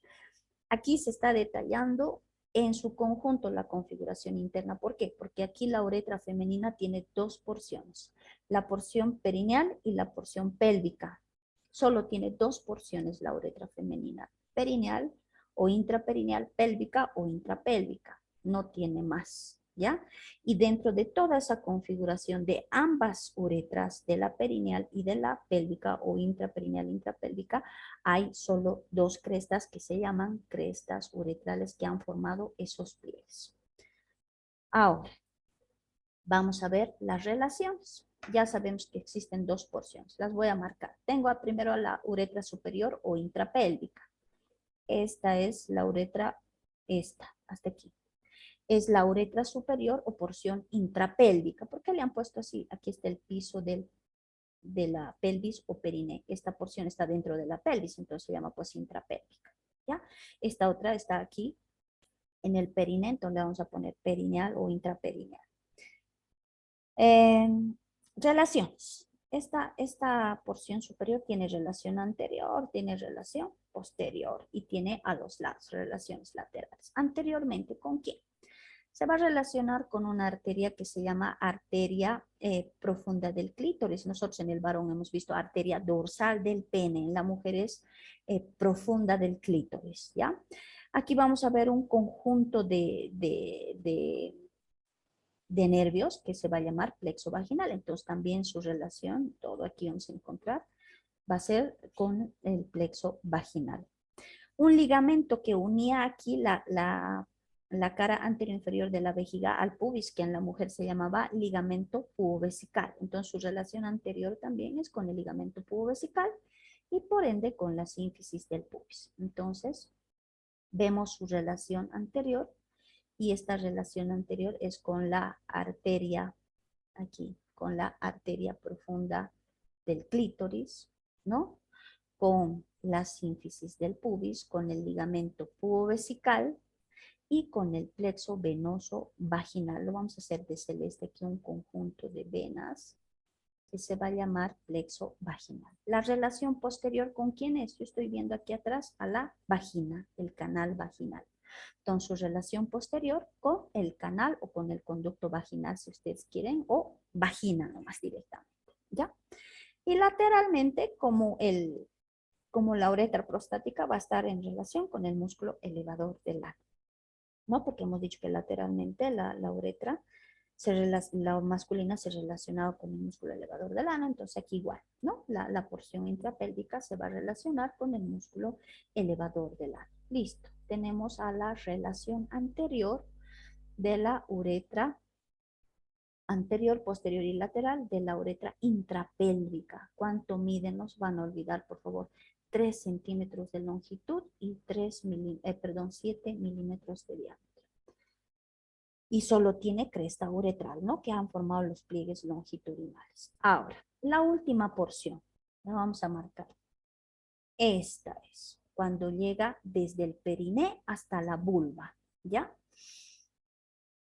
Aquí se está detallando en su conjunto la configuración interna. ¿Por qué? Porque aquí la uretra femenina tiene dos porciones, la porción perineal y la porción pélvica. Solo tiene dos porciones la uretra femenina, perineal o intraperineal, pélvica o intrapélvica. No tiene más, ¿ya? Y dentro de toda esa configuración de ambas uretras, de la perineal y de la pélvica o intraperineal, intrapélvica, hay solo dos crestas que se llaman crestas uretrales que han formado esos pliegues. Ahora, vamos a ver las relaciones. Ya sabemos que existen dos porciones. Las voy a marcar. Tengo primero la uretra superior o intrapélvica. Esta es la uretra, hasta aquí. Es la uretra superior o porción intrapélvica. ¿Por qué le han puesto así? Aquí está el piso de la pelvis o perine. Esta porción está dentro de la pelvis, entonces se llama pues intrapélvica. ¿Ya? Esta otra está aquí en el perine, entonces le vamos a poner perineal o intraperineal. Relaciones. Esta porción superior tiene relación anterior, tiene relación posterior y tiene a los lados relaciones laterales. Anteriormente, ¿con quién? Se va a relacionar con una arteria que se llama arteria profunda del clítoris. Nosotros en el varón hemos visto arteria dorsal del pene, en la mujer es profunda del clítoris, ¿ya? Aquí vamos a ver un conjunto de nervios que se va a llamar plexo vaginal. Entonces también su relación, todo aquí vamos a encontrar, va a ser con el plexo vaginal. Un ligamento que unía aquí la cara anterior inferior de la vejiga al pubis, que en la mujer se llamaba ligamento pubovesical. Entonces su relación anterior también es con el ligamento pubovesical y por ende con la sínfisis del pubis. Entonces vemos su relación anterior y esta relación anterior es con la arteria, aquí, con la arteria profunda del clítoris, ¿no? Con la sínfisis del pubis, con el ligamento pubovesical y con el plexo venoso vaginal. Lo vamos a hacer de celeste aquí un conjunto de venas que se va a llamar plexo vaginal. La relación posterior, ¿con quién es? Yo estoy viendo aquí atrás a la vagina, el canal vaginal. Entonces, su relación posterior con el canal o con el conducto vaginal, si ustedes quieren, o vagina nomás directamente, ¿ya? Y lateralmente, como la uretra prostática va a estar en relación con el músculo elevador del ano, ¿no? Porque hemos dicho que lateralmente la uretra, la masculina se relacionaba con el músculo elevador del ano, entonces aquí igual, ¿no? La porción intrapélvica se va a relacionar con el músculo elevador del ano. Listo, tenemos a la relación anterior de la uretra anterior, posterior y lateral de la uretra intrapélvica. ¿Cuánto miden? Nos van a olvidar, por favor. 3 centímetros de longitud y 7 milímetros de diámetro. Y solo tiene cresta uretral, ¿no? Que han formado los pliegues longitudinales. Ahora, la última porción, la vamos a marcar. Esta es cuando llega desde el periné hasta la vulva, ¿ya?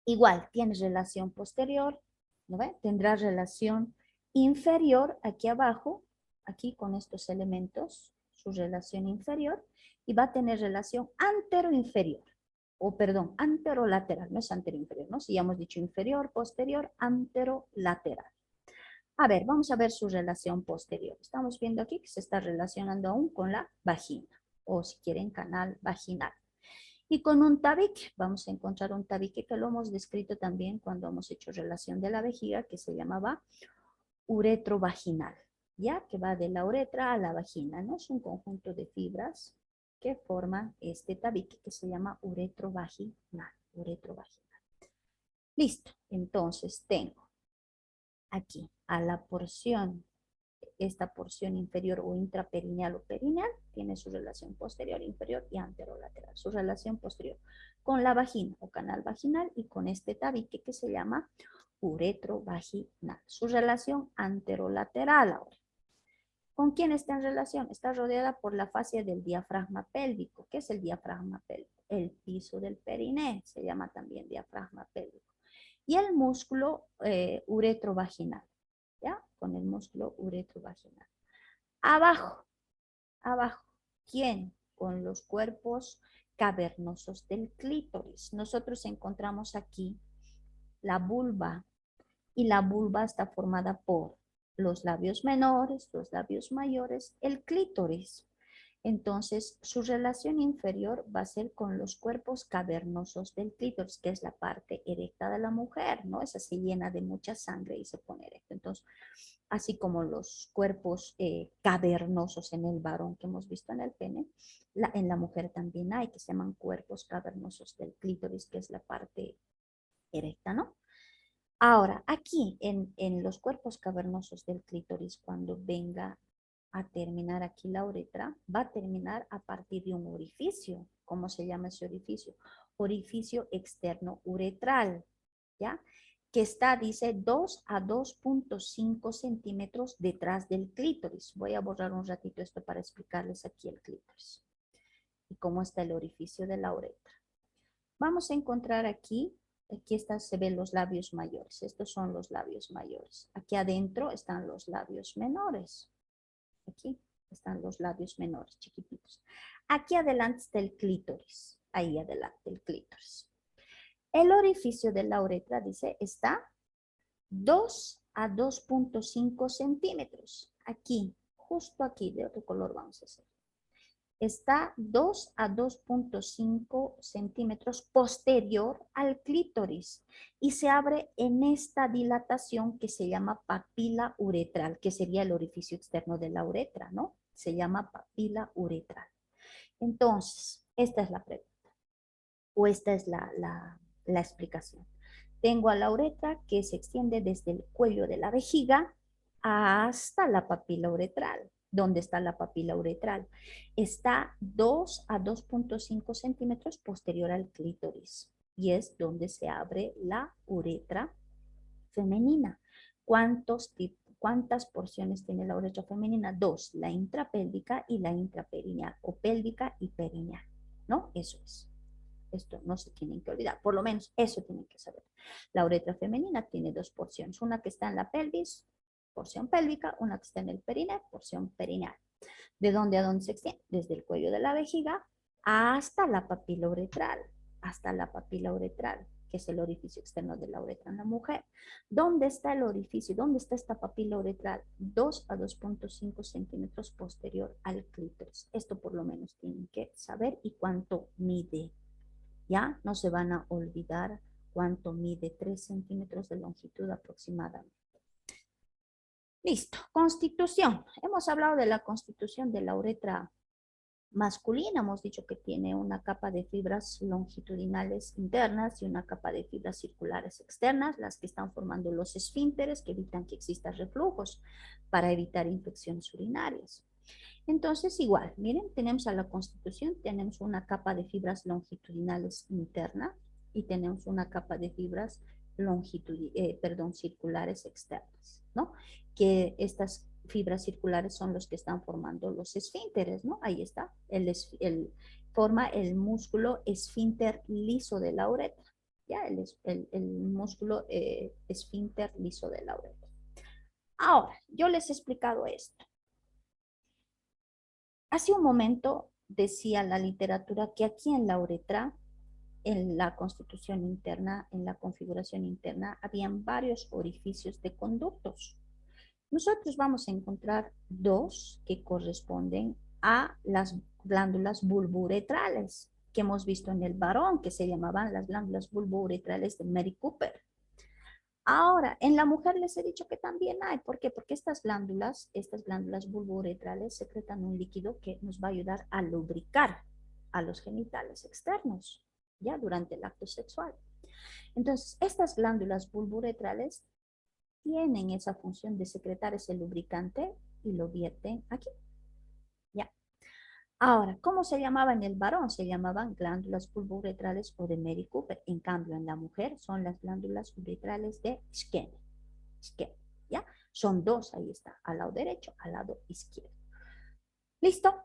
Igual, tiene relación posterior, ¿no ve? Tendrá relación inferior aquí abajo, aquí con estos elementos, su relación inferior, y va a tener relación antero-inferior, o perdón, anterolateral, no es antero-inferior, ¿no? Si ya hemos dicho inferior, posterior, anterolateral. A ver, vamos a ver su relación posterior. Estamos viendo aquí que se está relacionando aún con la vagina, o si quieren, canal vaginal. Y con un tabique, vamos a encontrar un tabique que lo hemos descrito también cuando hemos hecho relación de la vejiga, que se llamaba uretrovaginal, ¿ya? Que va de la uretra a la vagina, ¿no? Es un conjunto de fibras que forman este tabique que se llama uretrovaginal, uretrovaginal. Listo, entonces tengo aquí a la porción, esta porción inferior o intraperineal o perineal, tiene su relación posterior, inferior y anterolateral. Su relación posterior con la vagina o canal vaginal y con este tabique que se llama uretrovaginal. Su relación anterolateral ahora. ¿Con quién está en relación? Está rodeada por la fascia del diafragma pélvico. ¿Qué es el diafragma pélvico? El piso del periné, se llama también diafragma pélvico. Y el músculo uretrovaginal, ¿ya? Con el músculo uretrovaginal. Abajo, abajo, ¿quién? Con los cuerpos cavernosos del clítoris. Nosotros encontramos aquí la vulva y la vulva está formada por los labios menores, los labios mayores, el clítoris. Entonces, su relación inferior va a ser con los cuerpos cavernosos del clítoris, que es la parte erecta de la mujer, ¿no? Esa se llena de mucha sangre y se pone erecta. Entonces, así como los cuerpos cavernosos en el varón que hemos visto en el pene, en la mujer también hay, que se llaman cuerpos cavernosos del clítoris, que es la parte erecta, ¿no? Ahora, aquí en los cuerpos cavernosos del clítoris, cuando venga a terminar aquí la uretra, va a terminar a partir de un orificio. ¿Cómo se llama ese orificio? Orificio externo uretral, ¿ya? Que está, dice, 2 a 2.5 centímetros detrás del clítoris. Voy a borrar un ratito esto para explicarles aquí el clítoris y cómo está el orificio de la uretra. Vamos a encontrar aquí se ven los labios mayores. Estos son los labios mayores. Aquí adentro están los labios menores. Aquí están los labios menores, chiquititos. Aquí adelante está el clítoris. Ahí adelante el clítoris. El orificio de la uretra, dice, está 2 a 2.5 centímetros. Aquí, justo aquí, de otro color vamos a hacer. Está 2 a 2.5 centímetros posterior al clítoris y se abre en esta dilatación que se llama papila uretral, que sería el orificio externo de la uretra, ¿no? Se llama papila uretral. Entonces, esta es la pregunta, o esta es la explicación. Tengo a la uretra que se extiende desde el cuello de la vejiga hasta la papila uretral. ¿Dónde está la papila uretral? Está 2 a 2.5 centímetros posterior al clítoris y es donde se abre la uretra femenina. ¿Cuántas porciones tiene la uretra femenina? Dos, la intrapélvica y la intraperineal, o pélvica y perineal, ¿no? Eso es. Esto no se tienen que olvidar, por lo menos eso tienen que saber. La uretra femenina tiene dos porciones, una que está en la pelvis, porción pélvica, una que está en el perineo, porción perineal. ¿De dónde a dónde se extiende? Desde el cuello de la vejiga hasta la papila uretral, que es el orificio externo de la uretra en la mujer. ¿Dónde está el orificio? ¿Dónde está esta papila uretral? 2 a 2.5 centímetros posterior al clítoris. Esto por lo menos tienen que saber y cuánto mide. Ya no se van a olvidar cuánto mide 3 centímetros de longitud aproximadamente. Listo, constitución. Hemos hablado de la constitución de la uretra masculina. Hemos dicho que tiene una capa de fibras longitudinales internas y una capa de fibras circulares externas, las que están formando los esfínteres que evitan que existan reflujos para evitar infecciones urinarias. Entonces, igual, miren, tenemos a la constitución, tenemos una capa de fibras longitudinales interna y tenemos una capa de fibras circulares externas, ¿no? Que estas fibras circulares son los que están formando los esfínteres, ¿no? Ahí está, forma el músculo esfínter liso de la uretra, ¿ya? El músculo esfínter liso de la uretra. Ahora, yo les he explicado esto. Hace un momento decía la literatura que aquí en la uretra, en la constitución interna, en la configuración interna, habían varios orificios de conductos. Nosotros vamos a encontrar dos que corresponden a las glándulas bulbouretrales que hemos visto en el varón, que se llamaban las glándulas bulbouretrales de Mary Cooper. Ahora, en la mujer les he dicho que también hay. ¿Por qué? Porque estas glándulas bulbouretrales secretan un líquido que nos va a ayudar a lubricar a los genitales externos, ya durante el acto sexual. Entonces, estas glándulas bulbouretrales tienen esa función de secretar ese lubricante y lo vierten aquí. Ya. Ahora, ¿cómo se llamaba en el varón? Se llamaban glándulas bulbouretrales o de Mary Cooper. En cambio, en la mujer son las glándulas uretrales de Skene. ¿Ya? Son dos, ahí está, al lado derecho, al lado izquierdo. ¿Listo?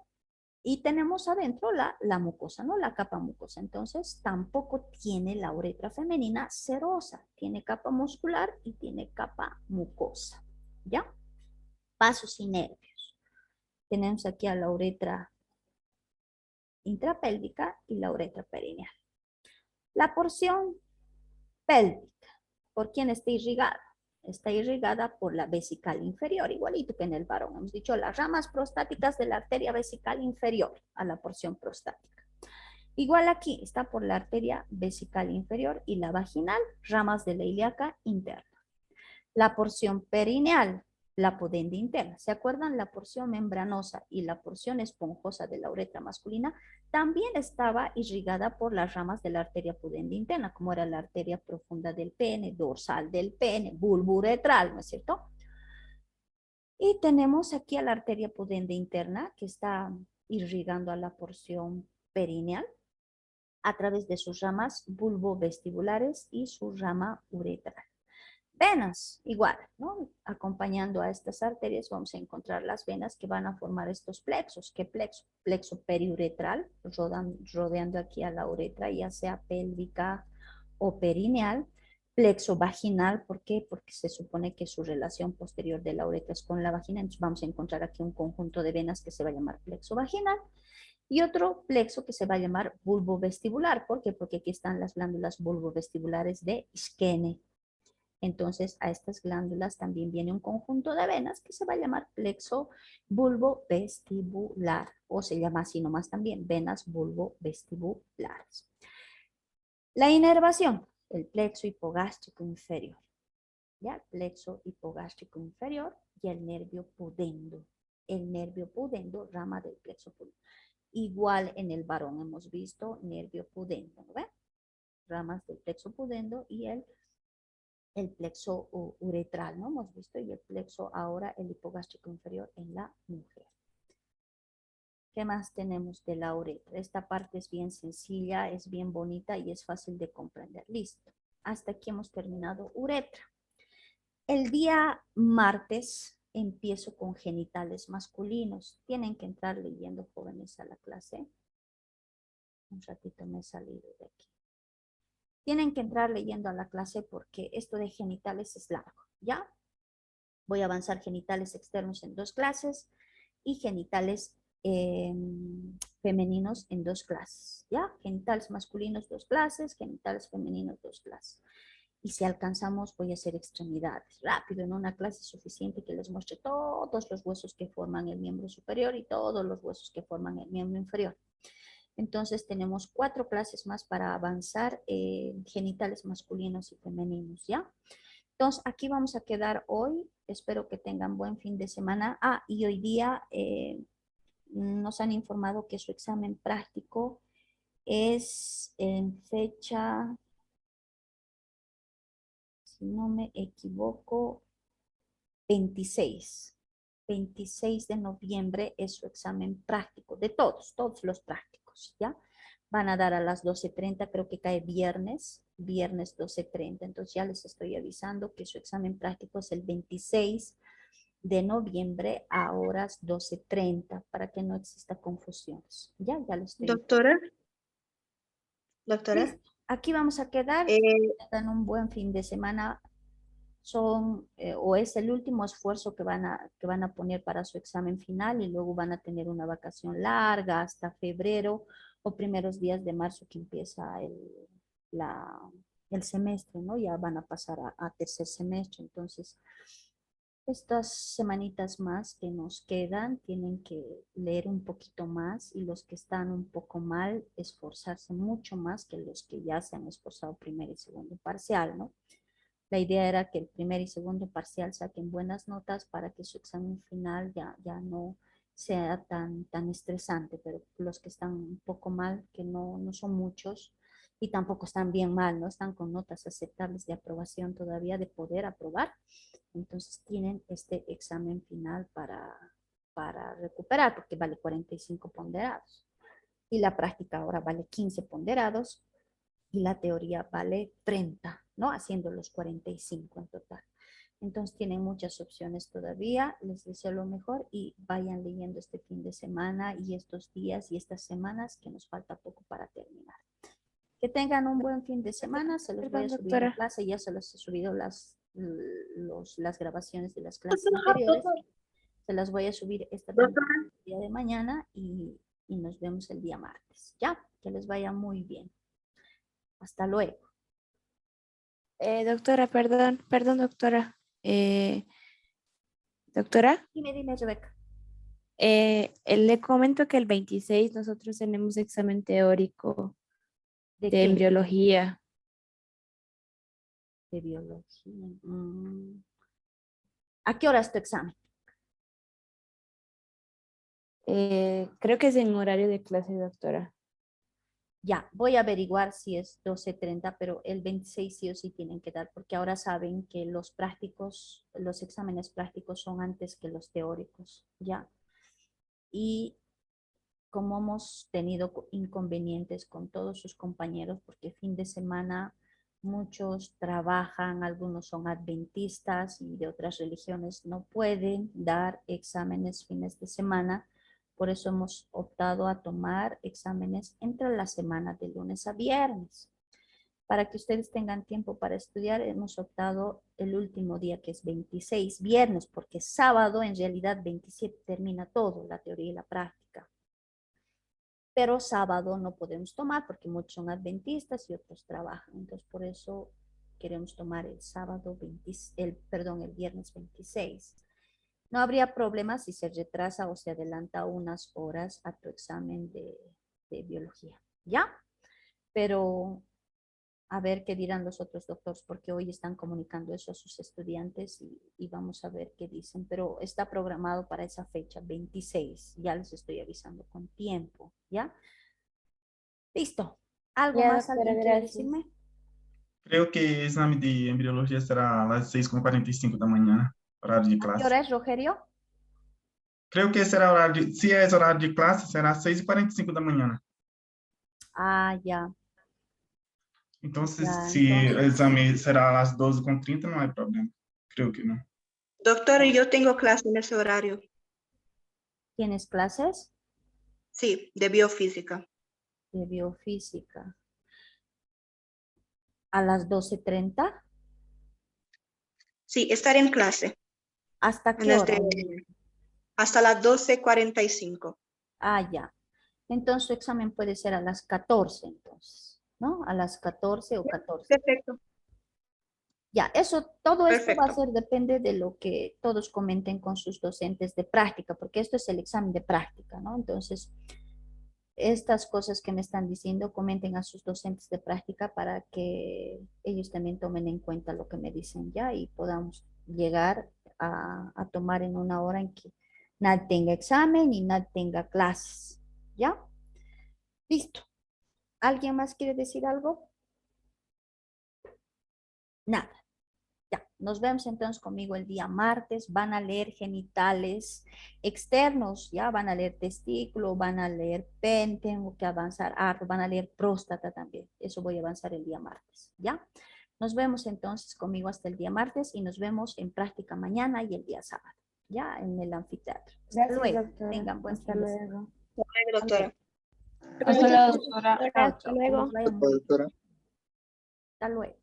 Y tenemos adentro la mucosa, ¿no? La capa mucosa. Entonces, tampoco tiene la uretra femenina serosa. Tiene capa muscular y tiene capa mucosa. ¿Ya? Vasos y nervios. Tenemos aquí a la uretra intrapélvica y la uretra perineal. La porción pélvica, ¿por quién está irrigada? Está irrigada por la vesical inferior, igualito que en el varón. Hemos dicho las ramas prostáticas de la arteria vesical inferior a la porción prostática. Igual aquí está por la arteria vesical inferior y la vaginal, ramas de la ilíaca interna. La porción perineal, la pudenda interna. ¿Se acuerdan? La porción membranosa y la porción esponjosa de la uretra masculina también estaba irrigada por las ramas de la arteria pudenda interna, como era la arteria profunda del pene, dorsal del pene, bulbo uretral, ¿no es cierto? Y tenemos aquí a la arteria pudenda interna que está irrigando a la porción perineal a través de sus ramas bulbovestibulares y su rama uretral. Venas, igual, ¿no? Acompañando a estas arterias vamos a encontrar las venas que van a formar estos plexos. ¿Qué plexo? Plexo periuretral, rodeando aquí a la uretra, ya sea pélvica o perineal. Plexo vaginal, ¿por qué? Porque se supone que su relación posterior de la uretra es con la vagina, entonces vamos a encontrar aquí un conjunto de venas que se va a llamar plexo vaginal. Y otro plexo que se va a llamar bulbo vestibular. ¿Por qué? Porque aquí están las glándulas bulbovestibulares de Skene. Entonces, a estas glándulas también viene un conjunto de venas que se va a llamar plexo bulbovestibular, o se llama así nomás también, venas bulbovestibulares. La inervación, el plexo hipogástrico inferior, ¿ya? El plexo hipogástrico inferior y el nervio pudendo. El nervio pudendo, rama del plexo pudendo. Igual en el varón hemos visto nervio pudendo, ¿no ven? Ramas del plexo pudendo y el plexo uretral, ¿no? Hemos visto, y el plexo ahora, el hipogástrico inferior en la mujer. ¿Qué más tenemos de la uretra? Esta parte es bien sencilla, es bien bonita y es fácil de comprender. Listo. Hasta aquí hemos terminado uretra. El día martes empiezo con genitales masculinos. Tienen que entrar leyendo, jóvenes, a la clase. Un ratito me he salido de aquí. Tienen que entrar leyendo a la clase porque esto de genitales es largo, ¿ya? Voy a avanzar genitales externos en 2 clases y genitales femeninos en 2 clases, ¿ya? Genitales masculinos 2 clases, genitales femeninos 2 clases. Y si alcanzamos, voy a hacer extremidades. Rápido, en una clase suficiente que les muestre todos los huesos que forman el miembro superior y todos los huesos que forman el miembro inferior. Entonces tenemos 4 clases más para avanzar genitales masculinos y femeninos, ¿ya? Entonces aquí vamos a quedar hoy. Espero que tengan buen fin de semana. Ah, y hoy día nos han informado que su examen práctico es en fecha, si no me equivoco, 26. 26 de noviembre es su examen práctico, de todos los prácticos, ¿ya? Van a dar a las 12:30, creo que cae viernes 12:30, entonces ya les estoy avisando que su examen práctico es el 26 de noviembre a horas 12:30, para que no exista confusiones. Ya les estoy. Doctora, doctora, Listo. Aquí vamos a quedar, eh, tengan un buen fin de semana. Son, o es el último esfuerzo que van a poner para su examen final y luego van a tener una vacación larga hasta febrero o primeros días de marzo que empieza el semestre, ¿no? Ya van a pasar a tercer semestre, entonces estas semanitas más que nos quedan tienen que leer un poquito más y los que están un poco mal, esforzarse mucho más que los que ya se han esforzado primer y segundo parcial, ¿no? La idea era que el primer y segundo parcial saquen buenas notas para que su examen final ya no sea tan estresante, pero los que están un poco mal, que no son muchos, y tampoco están bien mal, no están con notas aceptables de aprobación todavía, de poder aprobar, entonces tienen este examen final para recuperar, porque vale 45 ponderados. Y la práctica ahora vale 15 ponderados, y la teoría vale 30, ¿no? Haciendo los 45 en total. Entonces tienen muchas opciones todavía, les deseo lo mejor y vayan leyendo este fin de semana y estos días y estas semanas que nos falta poco para terminar. Que tengan un buen fin de semana, se los voy a subir a clase, ya se los he subido las grabaciones de las clases anteriores, se las voy a subir esta día de mañana y nos vemos el día martes. Ya, que les vaya muy bien. Hasta luego. Doctora, perdón, doctora. Doctora, Dime, Rebeca. le comento que el 26 nosotros tenemos examen teórico ¿De de qué? embriología. De biología. ¿A qué hora es tu examen? Creo que es en horario de clase, doctora. Ya, voy a averiguar si es 12:30, pero el 26 sí o sí tienen que dar, porque ahora saben que los prácticos, los exámenes prácticos son antes que los teóricos, ¿ya? Y como hemos tenido inconvenientes con todos sus compañeros, porque fin de semana muchos trabajan, algunos son adventistas y de otras religiones no pueden dar exámenes fines de semana. Por eso hemos optado a tomar exámenes entre la semana de lunes a viernes. Para que ustedes tengan tiempo para estudiar, hemos optado el último día, que es 26, viernes, porque sábado en realidad 27 termina todo, la teoría y la práctica. Pero sábado no podemos tomar porque muchos son adventistas y otros trabajan. Entonces, por eso queremos tomar el sábado 20, el viernes 26. No habría problema si se retrasa o se adelanta unas horas a tu examen de biología, ¿ya? Pero a ver qué dirán los otros doctores, porque hoy están comunicando eso a sus estudiantes y vamos a ver qué dicen. Pero está programado para esa fecha, 26. Ya les estoy avisando con tiempo, ¿ya? Listo. ¿Algo Ya, más doctora, alguien quiere gracias. decirme? Creio que o exame de embriologia será às 6h45 da manhã, horário de ¿A qué classe. hora es, Rogerio? Creio que será horário de, se é horário de classe, será às 6h45 da manhã. Ah, ya, Então, se, ya. se o Entonces, exame será às 12h30, não há problema. Creio que não. Doctora, yo tengo clase en ese horario. ¿tienes clases Sí, de biofísica. de biofísica a las 12:30? Sí, estaré en clase ¿Hasta en qué hora? hasta las 12:45. Ah, ya. Entonces, su examen puede ser a las 14, entonces, ¿no? A las 14 o 14. Perfecto, Ya, todo esto va a perfecto. ser, depende de lo que todos comenten con sus docentes de práctica, porque esto es el examen de práctica, ¿no? Entonces, estas cosas que me están diciendo, comenten a sus docentes de práctica para que ellos también tomen en cuenta lo que me dicen ya y podamos llegar a tomar en una hora en que nadie tenga examen y nadie tenga clases, ¿ya? Listo. ¿Alguien más quiere decir algo? Nada. Ya, nos vemos entonces conmigo el día martes. Van a leer genitales externos, ya van a leer testículo, van a leer pene, tengo que avanzar harto, van a leer próstata también. Eso voy a avanzar el día martes, ¿ya? Nos vemos entonces conmigo hasta el día martes y nos vemos en práctica mañana y el día sábado, ya en el anfiteatro. Hasta Gracias, luego. doctora. Tengan buen Hasta fin de semana. luego. Hasta Doctora. luego. Hasta luego, doctora. Chao, chao. Que les vaya muy bien. Doctora. Hasta luego.